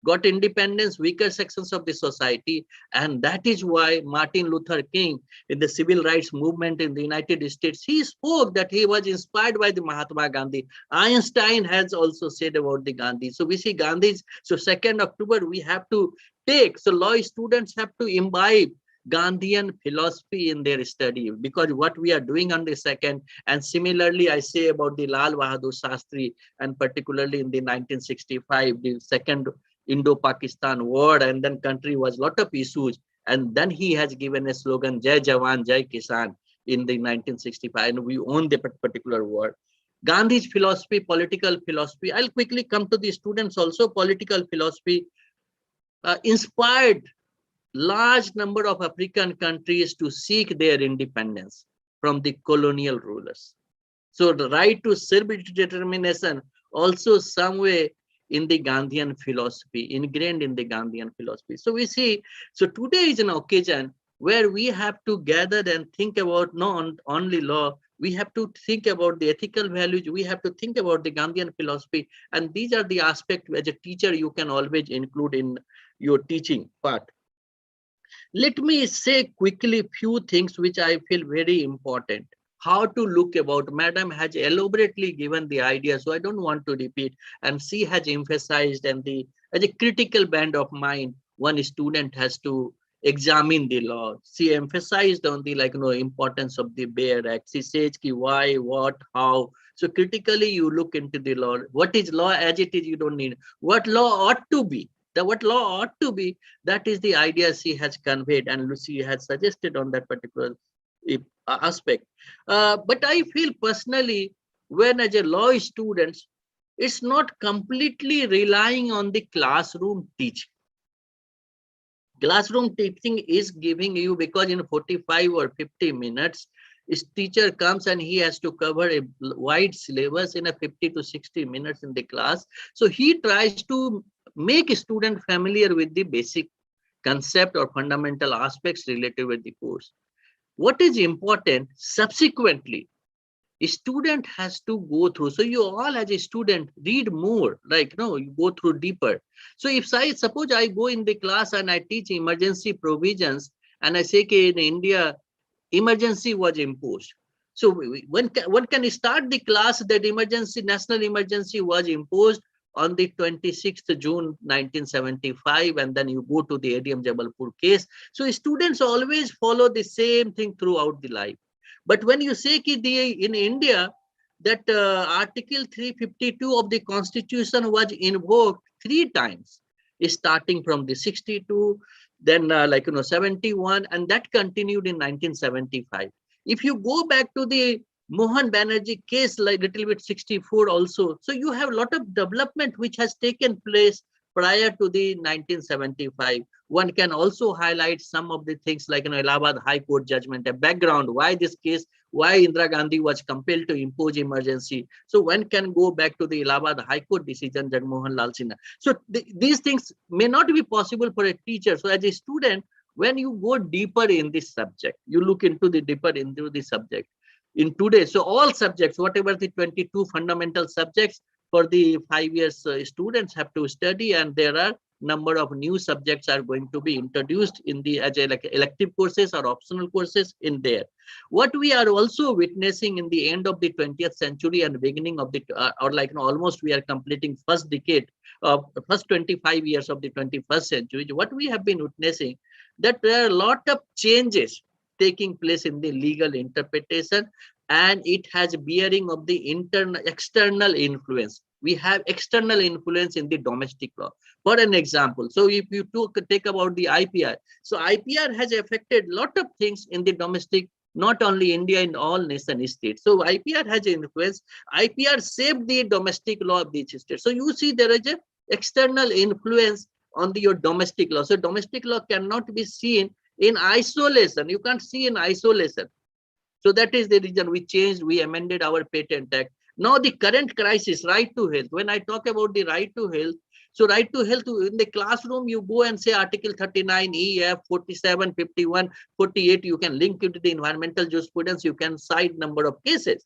Got independence, weaker sections of the society. And that is why Martin Luther King in the civil rights movement in the United States, he spoke that he was inspired by the Mahatma Gandhi. Einstein has also said about the Gandhi. So we see Gandhi's, so 2nd October we have to take, so law students have to imbibe Gandhian philosophy in their study, because what we are doing on the 2nd, and similarly I say about the Lal Bahadur Shastri, and particularly in the 1965, the second Indo-Pakistan war, and then country was lot of issues, and then he has given a slogan Jai Jawan Jai Kisan in the 1965, and we won the particular war. Gandhi's philosophy, political philosophy, I'll quickly come to the students also. Political philosophy inspired large number of African countries to seek their independence from the colonial rulers. So the right to self-determination also some way in the Gandhian philosophy, ingrained in the Gandhian philosophy. So we see, so today is an occasion where we have to gather and think about not only law, we have to think about the ethical values, we have to think about the Gandhian philosophy, and these are the aspects as a teacher you can always include in your teaching part. Let me say quickly few things which I feel very important. How to look about, Madam has elaborately given the idea, so I don't want to repeat, and she has emphasized, and as a critical band of mind, one student has to examine the law. She emphasized on the importance of the Bare Act. She says ki why, what, how. So critically you look into the law. What is law as it is, you don't need. What law ought to be. what law ought to be. That is the idea she has conveyed and Lucy has suggested on that particular aspect. But I feel personally, when as a law student, it's not completely relying on the classroom teaching. Classroom teaching is giving you, because in 45 or 50 minutes, his teacher comes and he has to cover a wide syllabus in a 50 to 60 minutes in the class. So he tries to make a student familiar with the basic concept or fundamental aspects related with the course. What is important subsequently, a student has to go through. So you all as a student read more, like you go through deeper. So if I suppose I go in the class and I teach emergency provisions and I say in India emergency was imposed. So one can start the class that national emergency was imposed on the 26th June 1975, and then you go to the ADM Jabalpur case. So students always follow the same thing throughout the life. But when you say in India that Article 352 of the Constitution was invoked 3 times, starting from the 62, then 71, and that continued in 1975. If you go back to the Mohan Banerjee case, like little bit 64 also, so you have a lot of development which has taken place prior to the 1975. One can also highlight some of the things like Allahabad High Court judgment, a background, why this case, why Indira Gandhi was compelled to impose emergency. So one can go back to the Allahabad High Court decision, Jagmohan Lal Sinha. So these things may not be possible for a teacher. So as a student, when you go deeper in this subject, you look deeper into the subject in today. So all subjects, whatever the 22 fundamental subjects for the 5 years students have to study, and there are number of new subjects are going to be introduced in the elective courses or optional courses in there. What we are also witnessing in the end of the 20th century and beginning of the almost we are completing first 25 years of the 21st century. What we have been witnessing, that there are a lot of changes taking place in the legal interpretation, and it has bearing of the external influence. We have external influence in the domestic law. For an example, so if you take about the IPR, so IPR has affected a lot of things in the domestic, not only India, in all nation states. So IPR has influence. IPR saved the domestic law of each state. So you see there is an external influence on your domestic law. So domestic law cannot be seen in isolation. You can't see in isolation. So that is the reason we amended our Patent Act. Now the current crisis, right to health. When I talk about the right to health, so right to health in the classroom, you go and say Article 39, EF, 47, 51, 48, you can link it to the environmental jurisprudence, you can cite number of cases.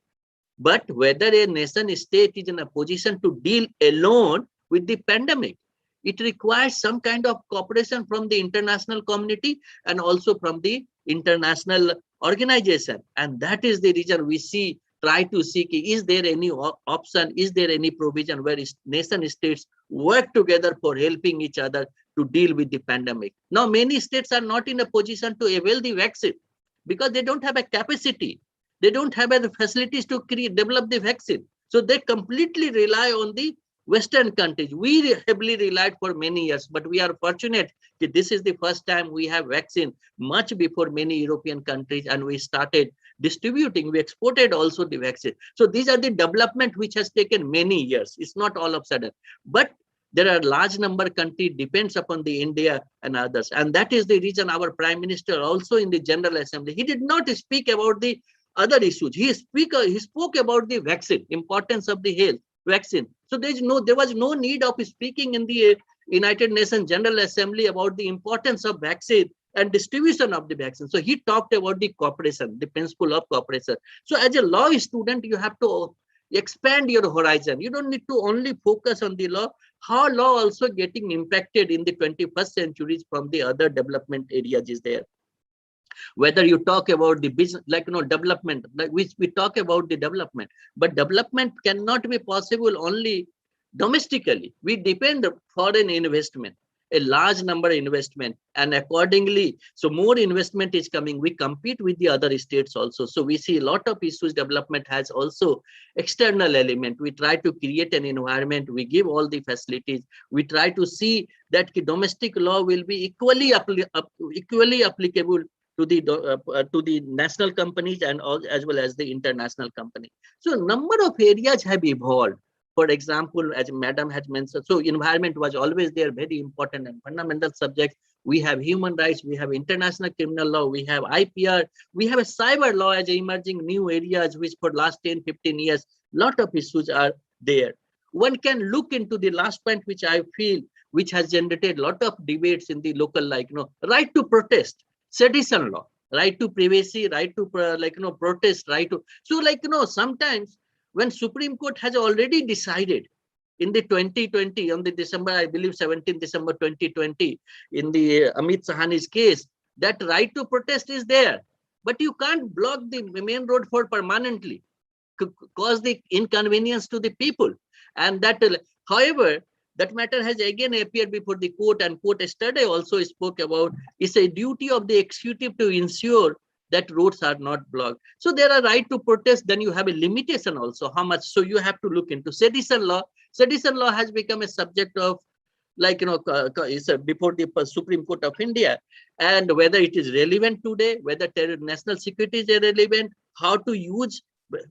But whether a nation state is in a position to deal alone with the pandemic, it requires some kind of cooperation from the international community and also from the international organization. And that is the reason we try to see, is there any option, is there any provision where nation states work together for helping each other to deal with the pandemic. Now, many states are not in a position to avail the vaccine because they don't have a capacity. They don't have the facilities to develop the vaccine. So they completely rely on the Western countries. We heavily relied for many years, but we are fortunate that this is the first time we have vaccine much before many European countries, and we started distributing. We exported also the vaccine. So these are the development which has taken many years. It's not all of a sudden, but there are large number of countries depends upon the India and others. And that is the reason our Prime Minister also in the General Assembly, he did not speak about the other issues. He spoke about the vaccine, importance of the health vaccine. So there was no need of speaking in the United Nations General Assembly about the importance of vaccine and distribution of the vaccine. So he talked about the cooperation, the principle of cooperation. So as a law student, you have to expand your horizon. You don't need to only focus on the law, how law also getting impacted in the 21st centuries from the other development areas is there. Whether you talk about the business, development, we talk about the development, but development cannot be possible only domestically. We depend on foreign investment. a large number of investment, and accordingly, so more investment is coming. We compete with the other states also. So we see a lot of issues. Development has also external element. We try to create an environment. We give all the facilities. We try to see that domestic law will be equally applicable to the national companies and as well as the international company. So a number of areas have evolved. For example, as Madam has mentioned, so environment was always there, very important and fundamental subject. We have human rights, we have international criminal law, we have IPR, we have a cyber law as emerging new areas, which for last 10, 15 years, lot of issues are there. One can look into the last point, which I feel, which has generated a lot of debates in the local, right to protest, sedition law, right to privacy, right to protest, right to, so sometimes when Supreme Court has already decided in the 2020 on the December, I believe 17 December 2020, in the Amit Sahani's case, that right to protest is there, but you can't block the main road for permanently, cause the inconvenience to the people. And that, however, that matter has again appeared before the court, and court yesterday also spoke about it's a duty of the executive to ensure that roads are not blocked. So there are right to protest, then you have a limitation also, how much. So you have to look into sedition law. Sedition law has become a subject of before the Supreme Court of India, and whether it is relevant today, whether national security is irrelevant, how to use.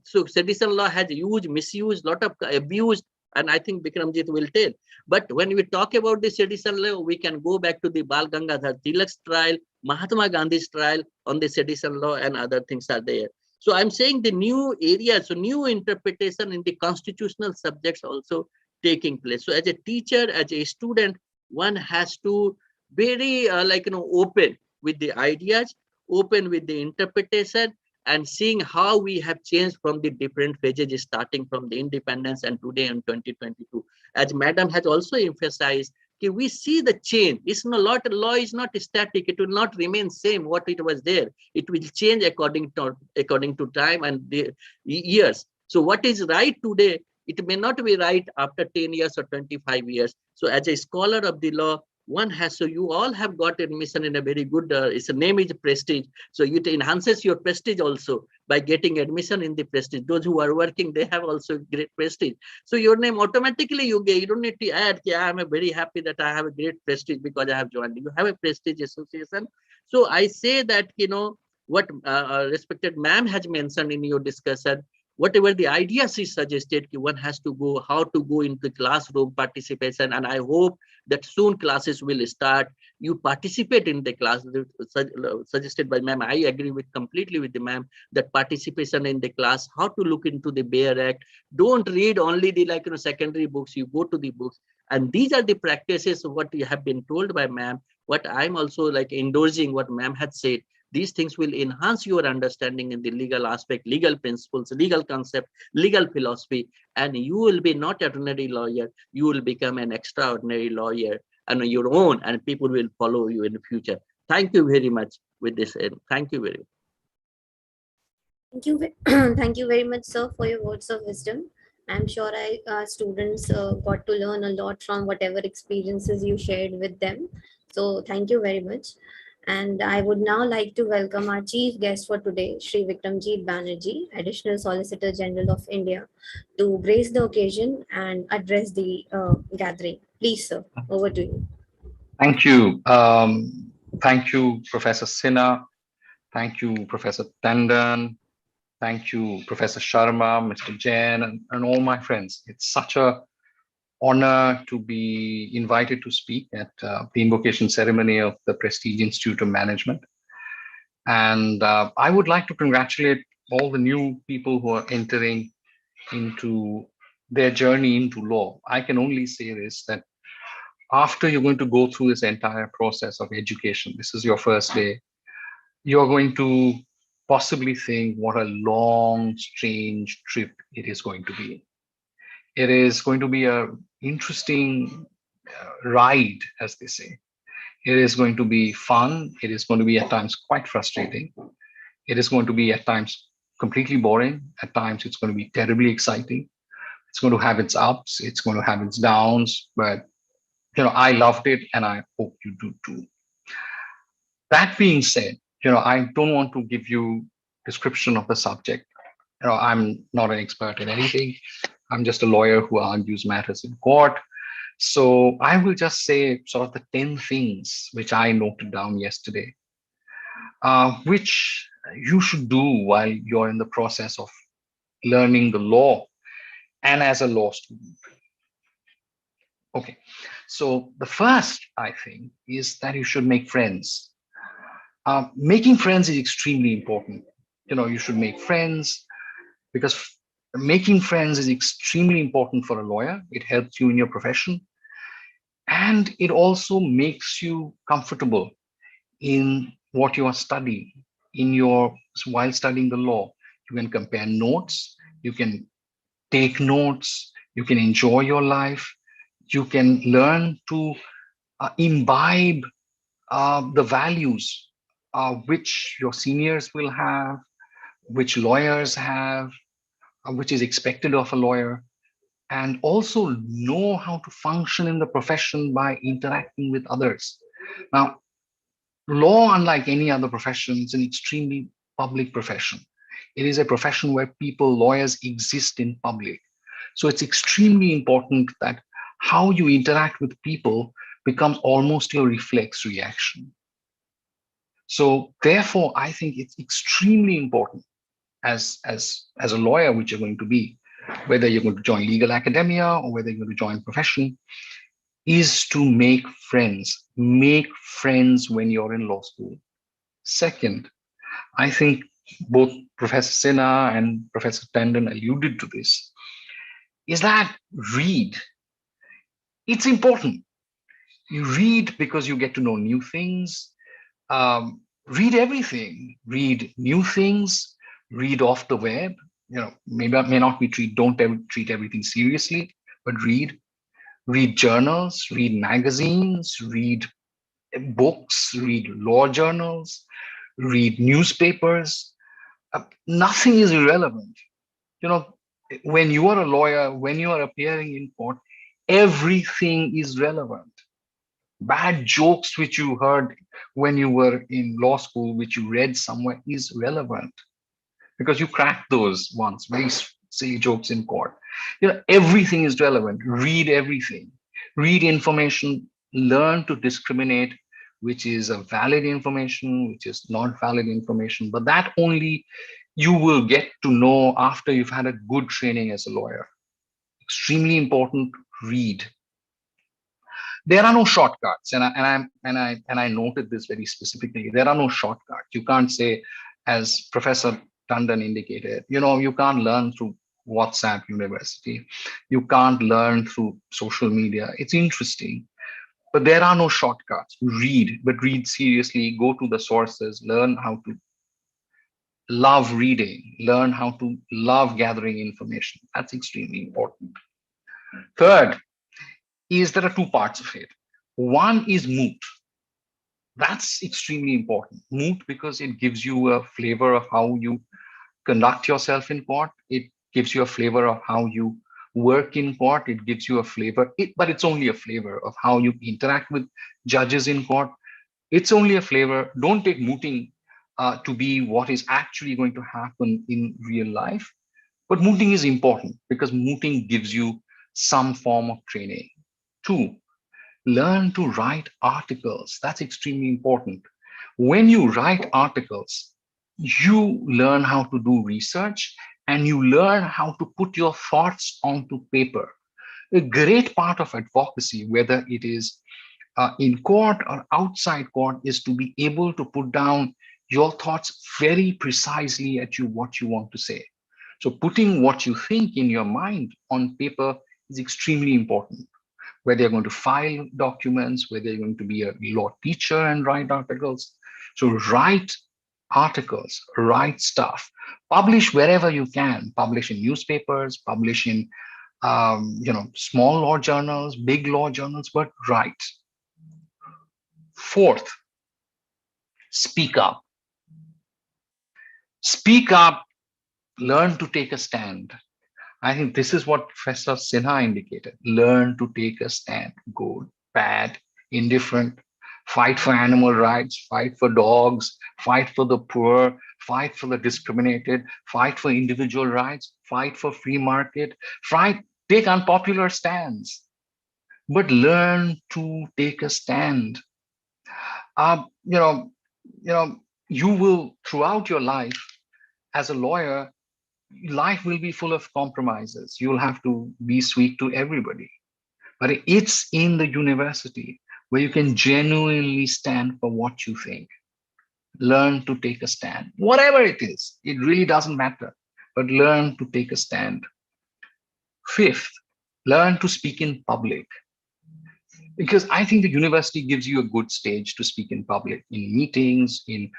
So sedition law has used, misused, lot of abuse, and I think Bikramjit will tell. But when we talk about the sedition law, we can go back to the Bal Gangadhar Tilak's trial, Mahatma Gandhi's trial on the sedition law, and other things are there. So I'm saying the new areas, so new interpretation in the constitutional subjects also taking place. So as a teacher, as a student, one has to very open with the ideas, open with the interpretation, and seeing how we have changed from the different phases starting from the independence and today in 2022. As Madam has also emphasized, we see the change. It's not law is not static. It will not remain same what it was there. It will change according to time and the years. So what is right today, it may not be right after 10 years or 25 years. So as a scholar of the law, one has, so you all have got admission in a very good, its name is prestige. So it enhances your prestige also by getting admission in the prestige. Those who are working, they have also great prestige. So your name automatically you get, you don't need to add, yeah, I'm very happy that I have a great prestige because I have joined. You have a prestige association. So I say that, what respected ma'am has mentioned in your discussion, whatever the ideas she suggested, one has to go, how to go into classroom participation. And I hope that soon classes will start. You participate in the class suggested by ma'am. I agree with completely with the ma'am that participation in the class, how to look into the Bare Act. Don't read only the secondary books, you go to the books. And these are the practices of what you have been told by ma'am. What I'm also endorsing what ma'am had said. These things will enhance your understanding in the legal aspect, legal principles, legal concept, legal philosophy, and you will be not an ordinary lawyer. You will become an extraordinary lawyer on your own, and people will follow you in the future. Thank you very much with this. Thank you very much. Thank you. Thank you very much, sir, for your words of wisdom. I'm sure students got to learn a lot from whatever experiences you shared with them. So thank you very much. And I would now like to welcome our chief guest for today, Shri Vikramjit Banerjee, Additional Solicitor General of India, to grace the occasion and address the gathering. Please, sir, over to you. Thank you. Thank you, Professor Sinha. Thank you, Professor Tandon. Thank you, Professor Sharma, Mr. Jain, and all my friends. It's such an honor to be invited to speak at the invocation ceremony of the Prestige Institute of Management. And I would like to congratulate all the new people who are entering into their journey into law. I can only say this, that after you're going to go through this entire process of education, this is your first day, you're going to possibly think what a long, strange trip it is going to be. It is going to be an interesting ride, as they say. It is going to be fun. It is going to be at times quite frustrating. It is going to be at times completely boring. At times it's going to be terribly exciting. It's going to have its ups. It's going to have its downs. But I loved it, and I hope you do too. That being said, I don't want to give you description of the subject. I'm not an expert in anything. I'm just a lawyer who argues matters in court. So I will just say sort of the 10 things which I noted down yesterday, which you should do while you're in the process of learning the law and as a law student. Okay, so the first, I think, is that you should make friends. Making friends is extremely important. You should make friends because making friends is extremely important for a lawyer. It helps you in your profession, and it also makes you comfortable in what you are studying. While studying the law, you can compare notes, you can take notes, you can enjoy your life, you can learn to imbibe the values which your seniors will have, which lawyers have, which is expected of a lawyer, and also know how to function in the profession by interacting with others. Now, law, unlike any other profession, is an extremely public profession. It is a profession where lawyers exist in public. So it's extremely important that how you interact with people becomes almost your reflex reaction. So therefore, I think it's extremely important as a lawyer, which you're going to be, whether you're going to join legal academia or whether you're going to join profession, is to make friends. Make friends when you're in law school. Second, I think both Professor Sinha and Professor Tandon alluded to this, is that read. It's important. You read because you get to know new things. Read everything. Read new things. Read off the web. May not be don't treat everything seriously, but read. Read journals. Read magazines. Read books. Read law journals. Read newspapers. Nothing is irrelevant. When you are a lawyer, when you are appearing in court, everything is relevant. Bad jokes which you heard when you were in law school, which you read somewhere, is relevant because you cracked those once, very silly jokes in court. Everything is relevant. Read everything. Read information. Learn to discriminate which is a valid information, which is not valid information. But that only you will get to know after you've had a good training as a lawyer. Extremely important. Read. There are no shortcuts, and I noted this very specifically. There are no shortcuts. You can't say, as Professor Tandon indicated, you can't learn through WhatsApp University. You can't learn through social media. It's interesting, but there are no shortcuts. Read, but read seriously. Go to the sources. Learn how to love reading. Learn how to love gathering information. That's extremely important. Third, there are two parts of it. One is moot. That's extremely important. Moot because it gives you a flavor of how you conduct yourself in court. It gives you a flavor of how you work in court. It gives you a flavor, but it's only a flavor of how you interact with judges in court. It's only a flavor. Don't take mooting to be what is actually going to happen in real life. But mooting is important because mooting gives you some form of training. Two, learn to write articles. That's extremely important. When you write articles, you learn how to do research and you learn how to put your thoughts onto paper. A great part of advocacy, whether it is in court or outside court, is to be able to put down your thoughts very precisely at what you want to say. So putting what you think in your mind on paper is extremely important. Whether you're going to file documents, whether you're going to be a law teacher and write articles. So write articles, write stuff, publish wherever you can, publish in newspapers, publish in small law journals, big law journals, but write. Fourth, speak up. Speak up, learn to take a stand. I think this is what Professor Sinha indicated. Learn to take a stand. Go bad, indifferent, fight for animal rights, fight for dogs, fight for the poor, fight for the discriminated, fight for individual rights, fight for free market, fight, take unpopular stands, but learn to take a stand. Um, you know, you know, you will throughout your life as a lawyer, life will be full of compromises. You'll have to be sweet to everybody. But it's in the university where you can genuinely stand for what you think. Learn to take a stand, whatever it is. It really doesn't matter, but learn to take a stand. Fifth, learn to speak in public. Because I think the university gives you a good stage to speak in public, in meetings, in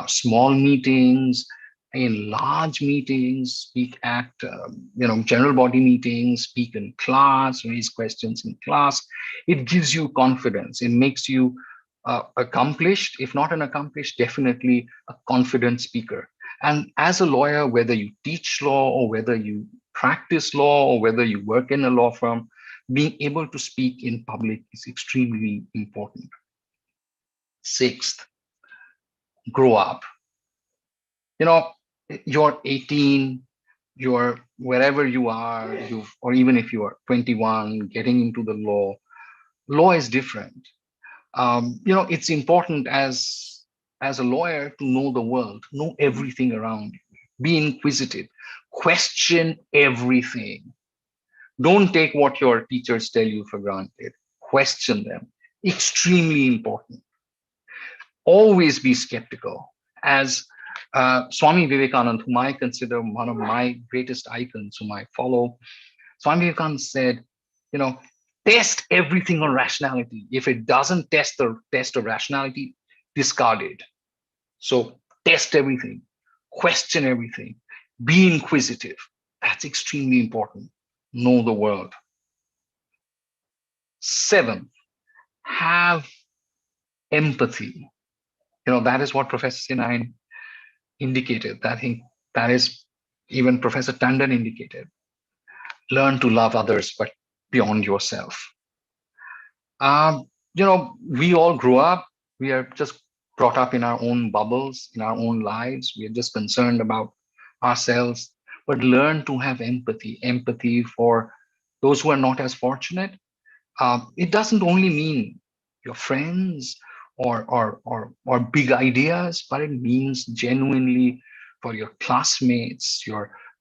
small meetings, in large meetings, speak at general body meetings, speak in class, raise questions in class. It gives you confidence. It makes you accomplished, if not an accomplished, definitely a confident speaker. And as a lawyer, whether you teach law or whether you practice law or whether you work in a law firm, being able to speak in public is extremely important. Sixth, grow up. You're 18, you're wherever you are, or even if you are 21, getting into the law is different. It's important as a lawyer to know the world, know everything around you, be inquisitive, question everything. Don't take what your teachers tell you for granted. Question them. Extremely important. Always be skeptical. As Swami Vivekananda, whom I consider one of my greatest icons, whom I follow, Swami Vivekananda said, test everything on rationality. If it doesn't test the rationality, discard it. So test everything, question everything, be inquisitive. That's extremely important. Know the world. 7, have empathy. That is what Professor Sinha indicated. I think that is even Professor Tandon indicated. Learn to love others, but beyond yourself. We all grow up. We are just brought up in our own bubbles, in our own lives. We are just concerned about ourselves, but learn to have empathy for those who are not as fortunate. It doesn't only mean your friends or big ideas, but it means genuinely for your classmates,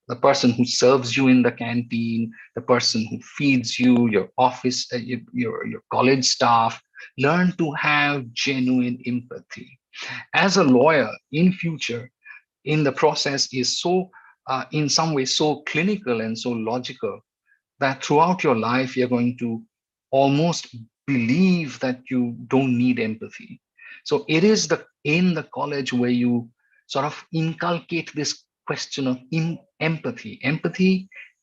the person who serves you in the canteen, the person who feeds you, your office, your college staff. Learn to have genuine empathy. As a lawyer, in future, in the process is so, in some ways, so clinical and so logical that throughout your life, you're going to almost believe that you don't need empathy. So it is in the college where you sort of inculcate this question of empathy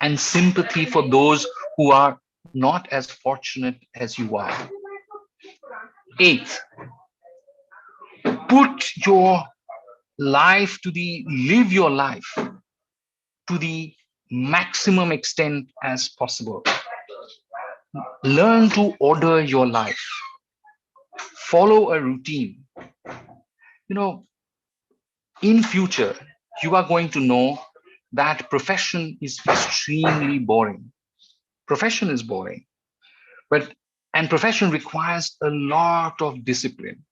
and sympathy for those who are not as fortunate as you are. 8th, live your life to the maximum extent as possible. Learn to order your life. Follow a routine. In future, you are going to know that profession is extremely boring. Profession is boring, and profession requires a lot of discipline.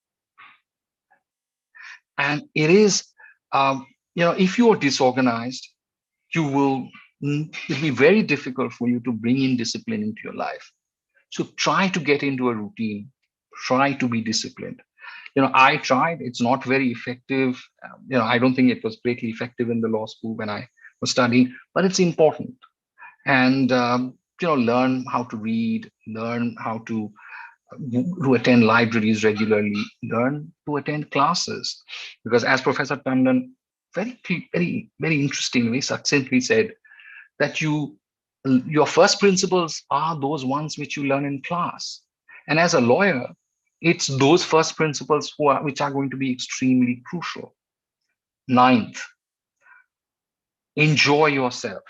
And it is, if you are disorganized, it'll be very difficult for you to bring in discipline into your life. So try to get into a routine, try to be disciplined. I tried, it's not very effective. I don't think it was greatly effective in the law school when I was studying, but it's important. And, learn how to read, learn how to attend libraries regularly, learn to attend classes. Because as Professor Tandon very, very interestingly, succinctly said, that your first principles are those ones which you learn in class. And as a lawyer, it's those first principles which are going to be extremely crucial. 9th, enjoy yourself.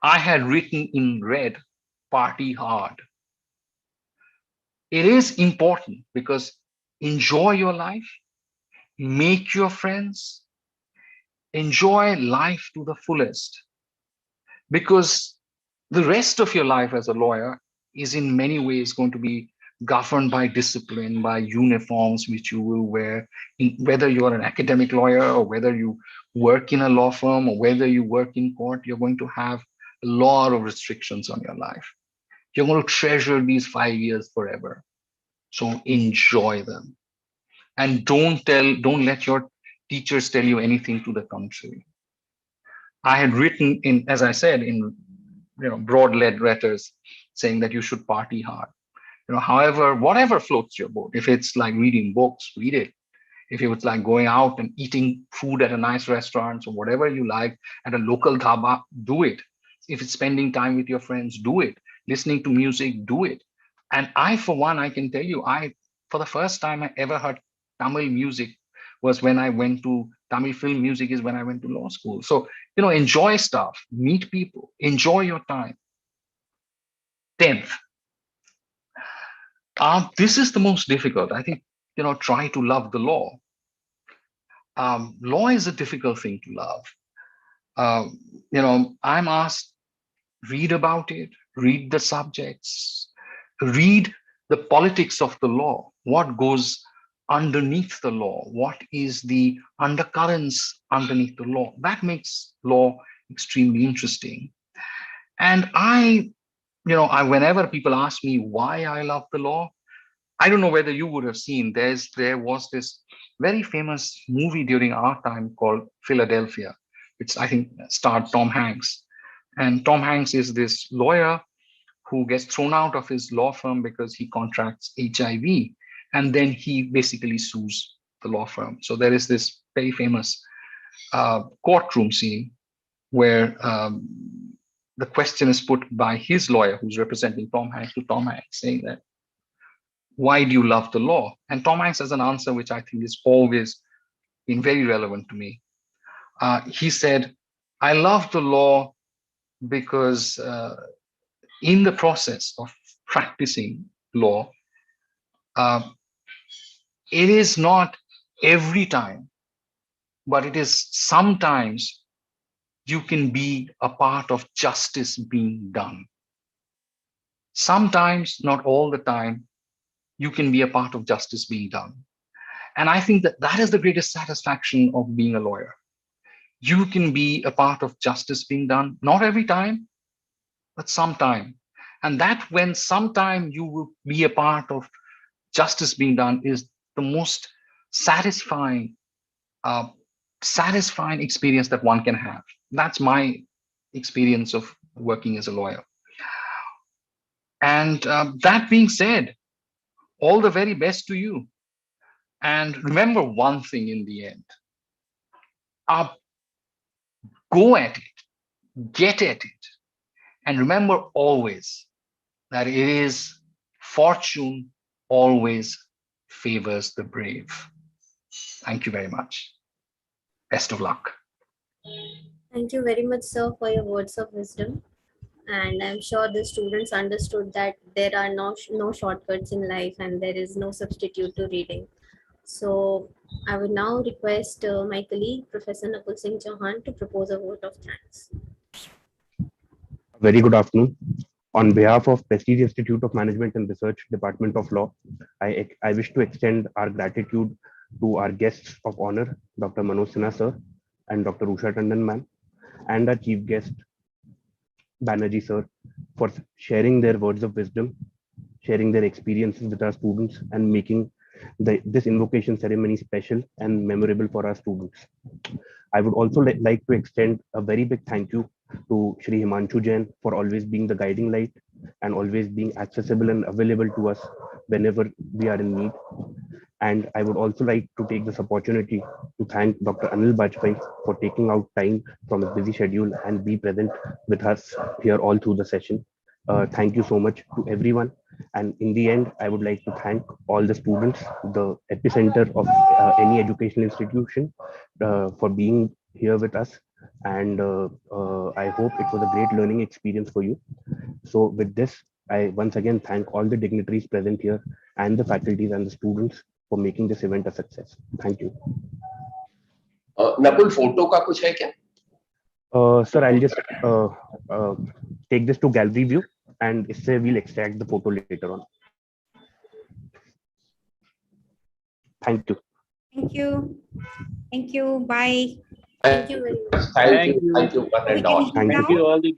I had written in red, party hard. It is important because enjoy your life, make your friends, enjoy life to the fullest, because the rest of your life as a lawyer is in many ways going to be governed by discipline, by uniforms which you will wear, whether you are an academic lawyer or whether you work in a law firm or whether you work in court. You're going to have a lot of restrictions on your life. You're going to treasure these 5 years forever. So enjoy them. And don't let your teachers tell you anything to the contrary. I had written in, as I said, in broad letters saying that you should party hard. However, whatever floats your boat. If it's like reading books, read it. If it's like going out and eating food at a nice restaurant or whatever you like at a local dhaba, do it. If it's spending time with your friends, do it. Listening to music, do it. And I, for one, I can tell you, for the first time I ever heard Tamil music was when I went to Tamil film music is when I went to law school. So, enjoy stuff, meet people, enjoy your time. 10th, this is the most difficult. I think, try to love the law. Law is a difficult thing to love. I'm asked, read about it, read the subjects, read the politics of the law, what goes underneath the law, what is the undercurrents underneath the law. That makes law extremely interesting. And whenever people ask me why I love the law, I don't know whether you would have seen, there was this very famous movie during our time called Philadelphia, which I think starred Tom Hanks. And Tom Hanks is this lawyer who gets thrown out of his law firm because he contracts HIV. And then he basically sues the law firm. So there is this very famous courtroom scene where the question is put by his lawyer, who's representing Tom Hanks, to Tom Hanks, saying that, why do you love the law? And Tom Hanks has an answer which I think has always been very relevant to me. He said, I love the law because in the process of practicing law, it is not every time, but it is sometimes you can be a part of justice being done. Sometimes, not all the time, you can be a part of justice being done. And I think that is the greatest satisfaction of being a lawyer. You can be a part of justice being done, not every time, but sometime. And that when sometime you will be a part of justice being done is the most satisfying experience that one can have. That's my experience of working as a lawyer. And that being said, all the very best to you. And remember one thing in the end, go at it, get at it. And remember always that it is fortune always favors the brave. Thank you very much. Best of luck. Thank you very much, sir, for your words of wisdom. And I'm sure the students understood that there are no shortcuts in life and there is no substitute to reading. So I would now request my colleague, Professor Nakul Singh Chauhan, to propose a vote of thanks. Very good afternoon. On behalf of Prestige Institute of Management and Research, Department of Law, I wish to extend our gratitude to our guests of honor, Dr. Manoj Sinha sir and Dr. Usha Tandon ma'am, and our chief guest, Banerjee sir, for sharing their words of wisdom, sharing their experiences with our students, and making this invocation ceremony special and memorable for our students. I would also like to extend a very big thank you to Shri Himanshu Jain for always being the guiding light and always being accessible and available to us whenever we are in need. And I would also like to take this opportunity to thank Dr. Anil Bajpai for taking out time from his busy schedule and be present with us here all through the session. Thank you so much to everyone. And in the end, I would like to thank all the students, the epicenter of any educational institution, for being here with us. And I hope it was a great learning experience for you. So with this, I once again thank all the dignitaries present here and the faculties and the students for making this event a success. Thank you. Nakul, photo का कुछ है क्या? Sir, I'll just take this to gallery view and we'll extract the photo later on. Thank you. Thank you. Thank you. Bye. Thank you very much. Thank you, one and all. Thank Thank you. you all the